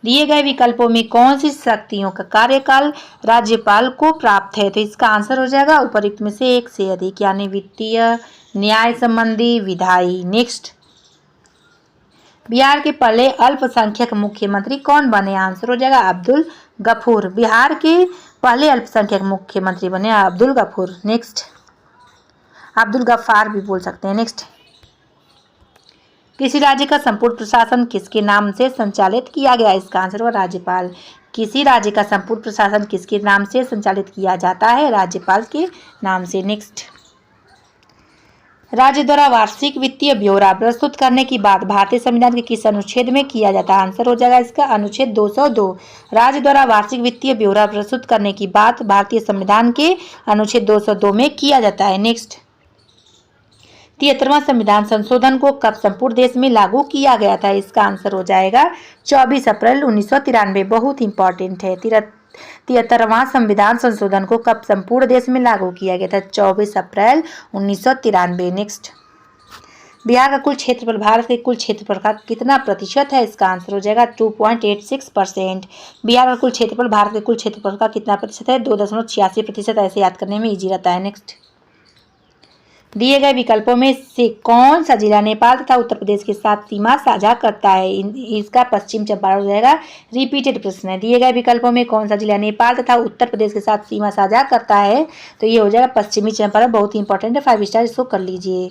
दिए गए विकल्पों में कौन सी शक्तियों का कार्यकाल राज्यपाल को प्राप्त है? तो इसका आंसर हो जाएगा उपर्युक्त में से एक से अधिक यानी वित्तीय, न्याय संबंधी, विधायी। नेक्स्ट, बिहार के पहले अल्पसंख्यक मुख्यमंत्री कौन बने? आंसर हो जाएगा अब्दुल गफूर। बिहार के पहले अल्पसंख्यक मुख्यमंत्री बने अब्दुल गफूर। नेक्स्ट, अब्दुल गफ्फार भी बोल सकते हैं। नेक्स्ट, किसी राज्य का संपूर्ण प्रशासन किसके नाम से संचालित किया गया? इसका आंसर होगा राज्यपाल। किसी राज्य का संपूर्ण प्रशासन किसके नाम से संचालित किया जाता है? राज्यपाल के नाम से। नेक्स्ट, राज्य द्वारा वार्षिक वित्तीय ब्यौरा प्रस्तुत करने की बात भारतीय संविधान के किस अनुच्छेद में किया जाता है? आंसर हो जाएगा इसका अनुच्छेद 202। राज्य द्वारा वार्षिक वित्तीय ब्यौरा प्रस्तुत करने की बात भारतीय संविधान के अनुच्छेद 202 में किया जाता है। नेक्स्ट, 73वां संविधान संशोधन को कब संपूर्ण देश में लागू किया गया था? इसका आंसर हो जाएगा 24 अप्रैल 1993। बहुत इंपॉर्टेंट है। 73वां संविधान संशोधन को कब संपूर्ण देश में लागू किया गया था? 24 अप्रैल 1993। नेक्स्ट, बिहार का कुल क्षेत्रफल भारत के कुल क्षेत्रफल का कितना प्रतिशत है? इसका आंसर हो जाएगा 2.86%। बिहार का कुल क्षेत्रफल भारत के कुल क्षेत्रफल का कितना प्रतिशत है? 2.86%। ऐसे याद करने में ईजी रहता है। नेक्स्ट, दिए गए विकल्पों में से कौन सा जिला नेपाल तथा उत्तर प्रदेश के साथ सीमा साझा करता है? इसका पश्चिम चंपारण हो जाएगा। रिपीटेड प्रश्न है। दिए गए विकल्पों में कौन सा जिला नेपाल तथा उत्तर प्रदेश के साथ सीमा साझा करता है? तो ये हो जाएगा पश्चिमी चंपारण। बहुत ही इंपॉर्टेंट है, 5 स्टार, इसको कर लीजिए।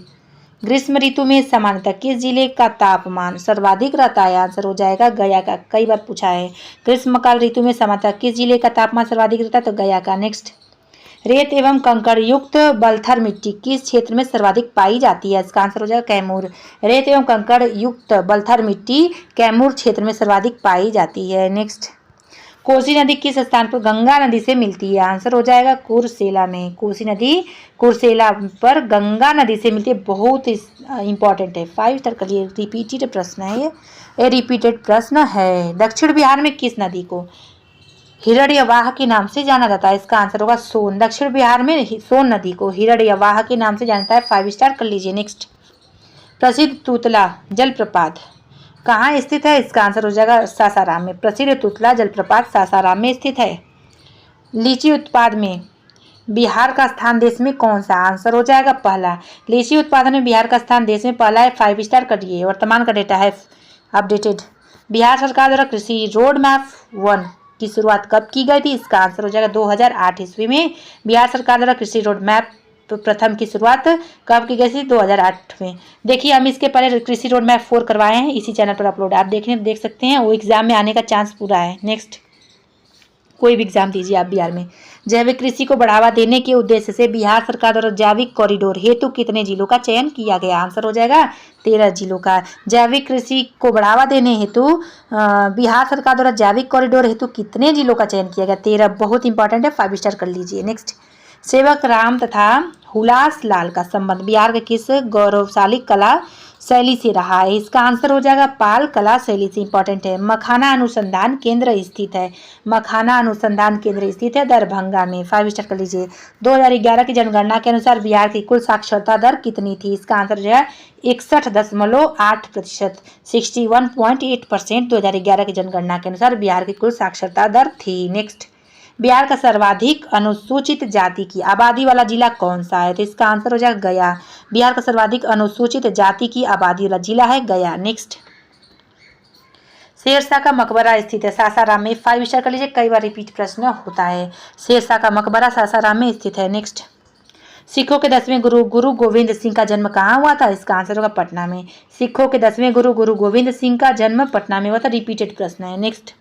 ग्रीष्म ऋतु में सामान्यतः किस जिले का तापमान सर्वाधिक रहता है? आंसर हो जाएगा गया का। कई बार पूछा है। ग्रीष्मकाल ऋतु में सामान्यतः किस जिले का तापमान सर्वाधिक रहता है? तो गया का। नेक्स्ट, रेत एवं कंकड़ युक्त बलथर मिट्टी किस क्षेत्र में सर्वाधिक पाई जाती है? इसका आंसर हो जाएगा कैमूर। रेत एवं कंकड़ युक्त बलथर मिट्टी कैमूर क्षेत्र में सर्वाधिक पाई जाती है। नेक्स्ट, कोसी नदी किस स्थान पर गंगा नदी से मिलती है? आंसर हो जाएगा कुर्सेला में। कोसी नदी कुर्सेला पर गंगा नदी से मिलती है। बहुत इंपॉर्टेंट है, 5 स्टार कर लिए। रिपीटेड प्रश्न है ये रिपीटेड प्रश्न है। दक्षिण बिहार में किस नदी को हिरण्यवाह के नाम से जाना जाता है? इसका आंसर होगा सोन। दक्षिण बिहार में सोन नदी को हिरण्यवाह के नाम से जाना जाता है। 5 स्टार कर लीजिए। नेक्स्ट, प्रसिद्ध तूतला जलप्रपात कहाँ स्थित है? इसका आंसर हो जाएगा सासाराम में। प्रसिद्ध तूतला जलप्रपात सासाराम में स्थित है। लीची उत्पाद में बिहार का स्थान देश में कौन सा? आंसर हो जाएगा पहला। लीची उत्पादन में बिहार का स्थान देश में पहला है। 5 स्टार करिए। वर्तमान का डेटा है अपडेटेड। बिहार सरकार द्वारा कृषि रोड मैप 1 की शुरुआत कब की गई थी? इसका आंसर हो जाएगा 2008 ईस्वी में बिहार सरकार द्वारा कृषि रोड मैप प्रथम की शुरुआत कब की गई थी? 2008 में। देखिए, हम इसके पहले कृषि रोड मैप 4 करवाए हैं, इसी चैनल पर अपलोड, आप देख सकते हैं। वो एग्जाम में आने का चांस पूरा है। नेक्स्ट, कोई भी एग्जाम दीजिए आप बिहार में। जैविक कृषि को बढ़ावा देने के उद्देश्य से बिहार सरकार द्वारा जैविक कॉरिडोर हेतु कितने जिलों का चयन किया गया? आंसर हो जाएगा 13 जिलों का। जैविक कृषि को बढ़ावा देने हेतु बिहार सरकार द्वारा जैविक कॉरिडोर हेतु कितने जिलों का चयन किया गया? 13। बहुत इंपॉर्टेंट है, 5 स्टार कर लीजिए। नेक्स्ट, सेवक राम तथा हुलास लाल का संबंध बिहार के किस गौरवशाली कला शैली से रहा है? इसका आंसर हो जाएगा पाल कला शैली से। इंपॉर्टेंट है। मखाना अनुसंधान केंद्र स्थित है। मखाना अनुसंधान केंद्र स्थित है दरभंगा में। 5 स्टार कर लीजिए। 2011 की जनगणना के अनुसार बिहार की कुल साक्षरता दर कितनी थी? इसका आंसर हो जाएगा 61.8%। 61.8% 2011 की जनगणना के अनुसार बिहार की कुल साक्षरता दर थी। नेक्स्ट, बिहार का सर्वाधिक अनुसूचित जाति की आबादी वाला जिला कौन सा है? तो इसका आंसर हो जाएगा गया। बिहार का सर्वाधिक अनुसूचित जाति की आबादी वाला जिला है गया। नेक्स्ट, शेरशाह का मकबरा स्थित है सासाराम में। 5 स्टार कर लीजिए। कई बार रिपीट प्रश्न होता है। शेरशाह का मकबरा सासाराम में स्थित है। नेक्स्ट, सिखों के 10वें गुरु गुरु गोविंद सिंह का जन्म कहाँ हुआ था? इसका आंसर होगा पटना में। सिखों के 10वें गुरु गुरु गोविंद सिंह का जन्म पटना में हुआ था। रिपीटेड प्रश्न है। नेक्स्ट,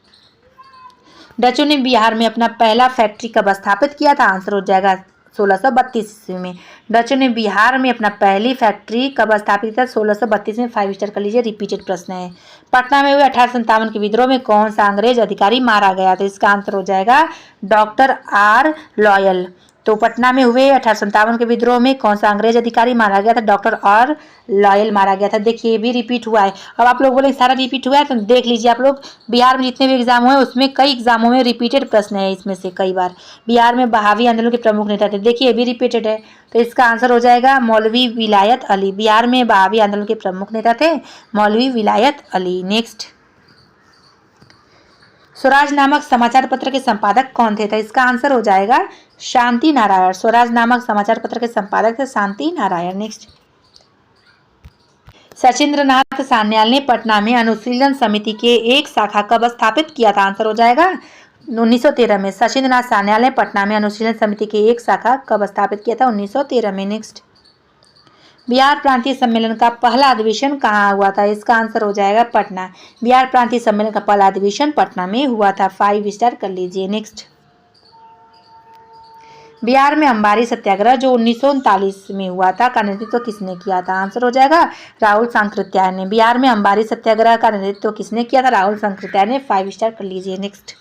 डचों ने बिहार में अपना पहला फैक्ट्री कब स्थापित किया था? आंसर हो जाएगा 1632 ईस्वी में। डचों ने बिहार में अपना पहली फैक्ट्री कब स्थापित किया? 1632 में। 5 स्टार कर लीजिए। रिपीटेड प्रश्न है। पटना में हुए 1857 के विद्रोह में कौन सा अंग्रेज अधिकारी मारा गया? तो इसका आंसर हो जाएगा डॉक्टर आर लॉयल। तो पटना में हुए 1857 के विद्रोह में कौन सा अंग्रेज अधिकारी मारा गया था? डॉक्टर आर लॉयल मारा गया था। देखिए, ये भी रिपीट हुआ है। अब आप लोग बोले सारा रिपीट हुआ है, तो देख लीजिए आप लोग, बिहार में जितने भी एग्जाम हुए उसमें कई एग्जामों में रिपीटेड प्रश्न है। इसमें से कई बार बिहार में बहावी आंदोलन के प्रमुख नेता थे। देखिए, ये भी रिपीटेड है। तो इसका आंसर हो जाएगा मौलवी विलायत अली। बिहार में बहावी आंदोलन के प्रमुख नेता थे मौलवी विलायत अली। नेक्स्ट, स्वराज नामक समाचार पत्र के संपादक कौन थे? तो इसका आंसर हो जाएगा शांति नारायण। स्वराज नामक समाचार पत्र के संपादक थे शांति नारायण। नेक्स्ट, सचिंद्रनाथ सान्याल ने पटना में अनुशीलन समिति के एक शाखा कब स्थापित किया था? आंसर हो जाएगा 1913 में। सचिंद्रनाथ सान्याल ने पटना में अनुशीलन समिति के एक शाखा कब स्थापित किया था? 1913 में। नेक्स्ट, बिहार प्रांतीय सम्मेलन का पहला अधिवेशन कहाँ हुआ था? इसका आंसर हो जाएगा पटना। बिहार प्रांतीय सम्मेलन का पहला अधिवेशन पटना में हुआ था। 5 स्टार कर लीजिए। नेक्स्ट, बिहार में अंबारी सत्याग्रह जो 1939 में हुआ था का नेतृत्व किसने किया था? आंसर हो जाएगा राहुल सांकृत्यायन ने। बिहार में अंबारी सत्याग्रह का नेतृत्व किसने किया था? राहुल सांकृत्यायन ने। 5 स्टार कर लीजिए। नेक्स्ट,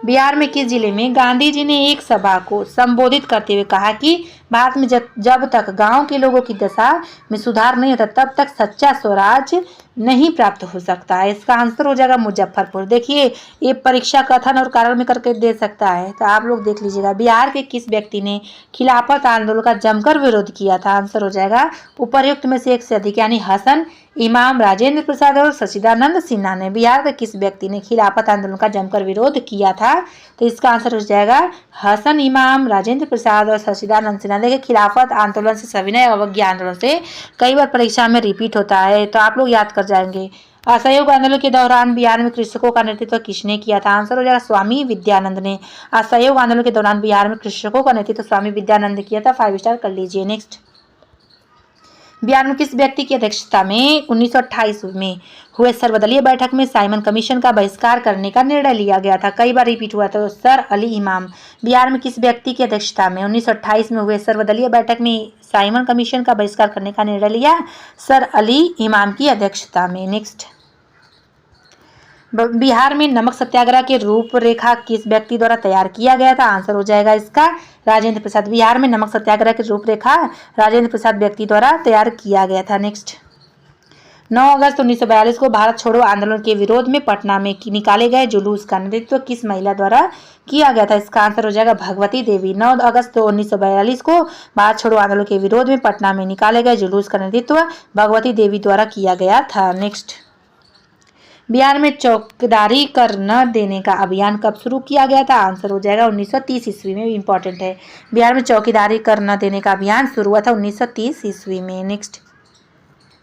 बिहार में किस जिले में गांधी जी ने एक सभा को संबोधित करते हुए कहा कि भारत में जब तक गांव के लोगों की दशा में सुधार नहीं होता तब तक सच्चा स्वराज नहीं प्राप्त हो सकता है? इसका आंसर हो जाएगा मुजफ्फरपुर। देखिए, ये परीक्षा कथन और कारण में करके दे सकता है, तो आप लोग देख लीजिएगा। बिहार के किस व्यक्ति ने खिलाफत आंदोलन का जमकर विरोध किया था? आंसर हो जाएगा उपर्युक्त में से एक से अधिक, यानी हसन इमाम, राजेंद्र प्रसाद और सचिदानंद सिन्हा ने। बिहार के किस व्यक्ति ने खिलाफत आंदोलन का जमकर विरोध किया था? तो इसका आंसर हो जाएगा हसन इमाम, राजेंद्र प्रसाद और सचिदानंद सिन्हा देखिए खिलाफत आंदोलन से सविनय अवज्ञा आंदोलन से कई बार परीक्षा में रिपीट होता है, तो आप लोग याद कर जाएंगे। असहयोग आंदोलन के दौरान बिहार में कृषकों का नेतृत्व किसने किया था? आंसर हो जाएगा स्वामी विद्यानंद ने। असहयोग आंदोलन के दौरान बिहार में कृषकों का नेतृत्व स्वामी विद्यानंद ने किया था। 5 स्टार कर लीजिए। नेक्स्ट, बिहार में किस व्यक्ति की अध्यक्षता में 1928 में हुए सर्वदलीय बैठक में साइमन कमीशन का बहिष्कार करने का निर्णय लिया गया था? कई बार रिपीट हुआ था। सर अली इमाम। बिहार में किस व्यक्ति की अध्यक्षता में 1928 में हुए सर्वदलीय बैठक में साइमन कमीशन का बहिष्कार करने का निर्णय लिया? सर अली इमाम की अध्यक्षता में। नेक्स्ट, बिहार में नमक सत्याग्रह की रूपरेखा किस व्यक्ति द्वारा तैयार किया गया था? आंसर हो जाएगा इसका राजेंद्र प्रसाद। बिहार में नमक सत्याग्रह की रूपरेखा राजेंद्र प्रसाद व्यक्ति द्वारा तैयार किया गया था। नेक्स्ट, 9 अगस्त 1942 को भारत छोड़ो आंदोलन के विरोध में पटना में निकाले गए जुलूस का नेतृत्व किस महिला द्वारा किया गया था? इसका आंसर हो जाएगा भगवती देवी। 9 अगस्त 1942 को भारत छोड़ो आंदोलन के विरोध में पटना में निकाले गए जुलूस का नेतृत्व भगवती देवी द्वारा किया गया था। नेक्स्ट, बिहार में चौकीदारी कर न देने का अभियान कब शुरू किया गया था? आंसर हो जाएगा 1930 ईस्वी में। इंपॉर्टेंट है, बिहार में चौकीदारी कर न देने का अभियान शुरू हुआ था 1930 ईस्वी में। नेक्स्ट,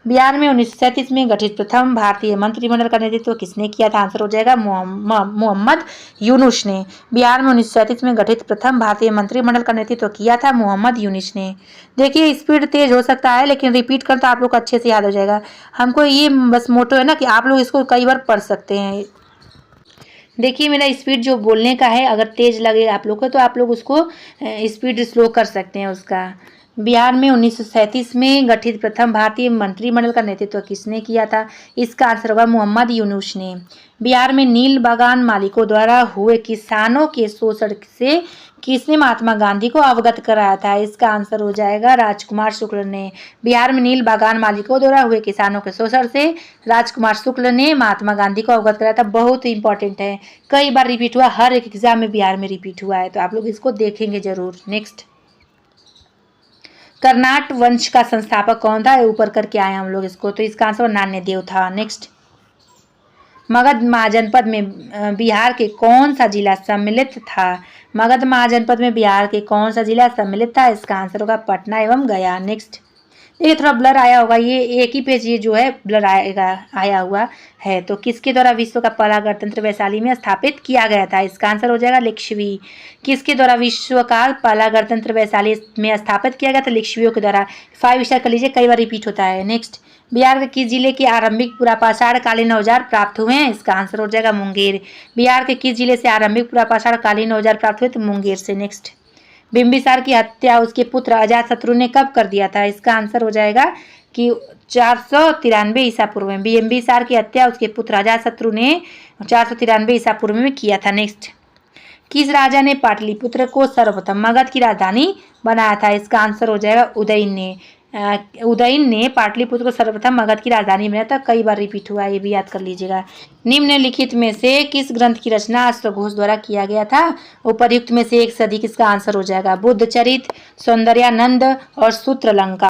बिहार में 1937 में गठित प्रथम भारतीय मंत्रिमंडल का नेतृत्व किसने किया था? आंसर हो जाएगा मोहम्मद यूनुस ने। बिहार में 1937 में गठित प्रथम भारतीय मंत्रिमंडल का नेतृत्व किया था मोहम्मद यूनुस ने। देखिए स्पीड तेज हो सकता है, लेकिन रिपीट कर तो आप लोग अच्छे से याद हो जाएगा। हमको ये बस मोटो है ना कि आप लोग इसको कई बार पढ़ सकते हैं। देखिए मेरा स्पीड जो बोलने का है, अगर तेज लगे आप लोग को तो आप लोग उसको स्पीड स्लो कर सकते हैं उसका। बिहार में 1937 में गठित प्रथम भारतीय मंत्रिमंडल का नेतृत्व किसने किया था? इसका आंसर होगा मोहम्मद यूनुस ने। बिहार में नील बागान मालिकों द्वारा हुए किसानों के शोषण से किसने महात्मा गांधी को अवगत कराया था? इसका आंसर हो जाएगा राजकुमार शुक्ल ने। बिहार में नील बागान मालिकों द्वारा हुए किसानों के शोषण से राजकुमार शुक्ल ने महात्मा गांधी को अवगत कराया था। बहुत इंपॉर्टेंट है, कई बार रिपीट हुआ, हर एक एग्जाम में बिहार में रिपीट हुआ है, तो आप लोग इसको देखेंगे जरूर। नेक्स्ट, कर्नाट वंश का संस्थापक कौन था? ऊपर करके आए हम लोग इसको, तो इसका आंसर नान्यदेव था। नेक्स्ट, मगध महाजनपद में बिहार के कौन सा जिला सम्मिलित था? मगध महाजनपद में बिहार के कौन सा जिला सम्मिलित था? इसका आंसर होगा पटना एवं गया। नेक्स्ट, ये थोड़ा ब्लर आया होगा, ये एक ही पेज ये जो है ब्लर आया हुआ है। तो किसके द्वारा विश्व का पहला गणतंत्र वैशाली में स्थापित किया गया था? इसका आंसर हो जाएगा लिच्छवी। किसके द्वारा विश्व का पहला गणतंत्र वैशाली में स्थापित किया गया था? लिच्छवियों के द्वारा। 5 स्टार कर लीजिए, कई बार रिपीट होता है। नेक्स्ट, बिहार के किस जिले के आरंभिक पुरापाषाण कालीन औजार प्राप्त हुए हैं? इसका आंसर हो जाएगा मुंगेर। बिहार के किस जिले से आरंभिक पुरापाषाण कालीन औजार प्राप्त हुए? तो मुंगेर से। नेक्स्ट, बिंबिसार की हत्या उसके पुत्र अजातशत्रु ने कब कर दिया था? इसका आंसर हो जाएगा कि 493 ईसा पूर्व में। बिंबिसार की हत्या उसके पुत्र अजातशत्रु ने 493 ईसा पूर्व में किया था। नेक्स्ट, किस राजा ने पाटलिपुत्र को सर्वप्रथम मगध की राजधानी बनाया था? इसका आंसर हो जाएगा उदयन ने। उदयन ने पाटलिपुत्र को सर्वप्रथम मगध की राजधानी बनाया था। कई बार रिपीट हुआ, ये भी याद कर लीजिएगा। निम्नलिखित में से किस ग्रंथ की रचना अश्वघोष द्वारा किया गया था? उपर्युक्त में से एक सदी। किसका आंसर हो जाएगा बुद्धचरित, सौंदर्यानंद और सूत्रलंका।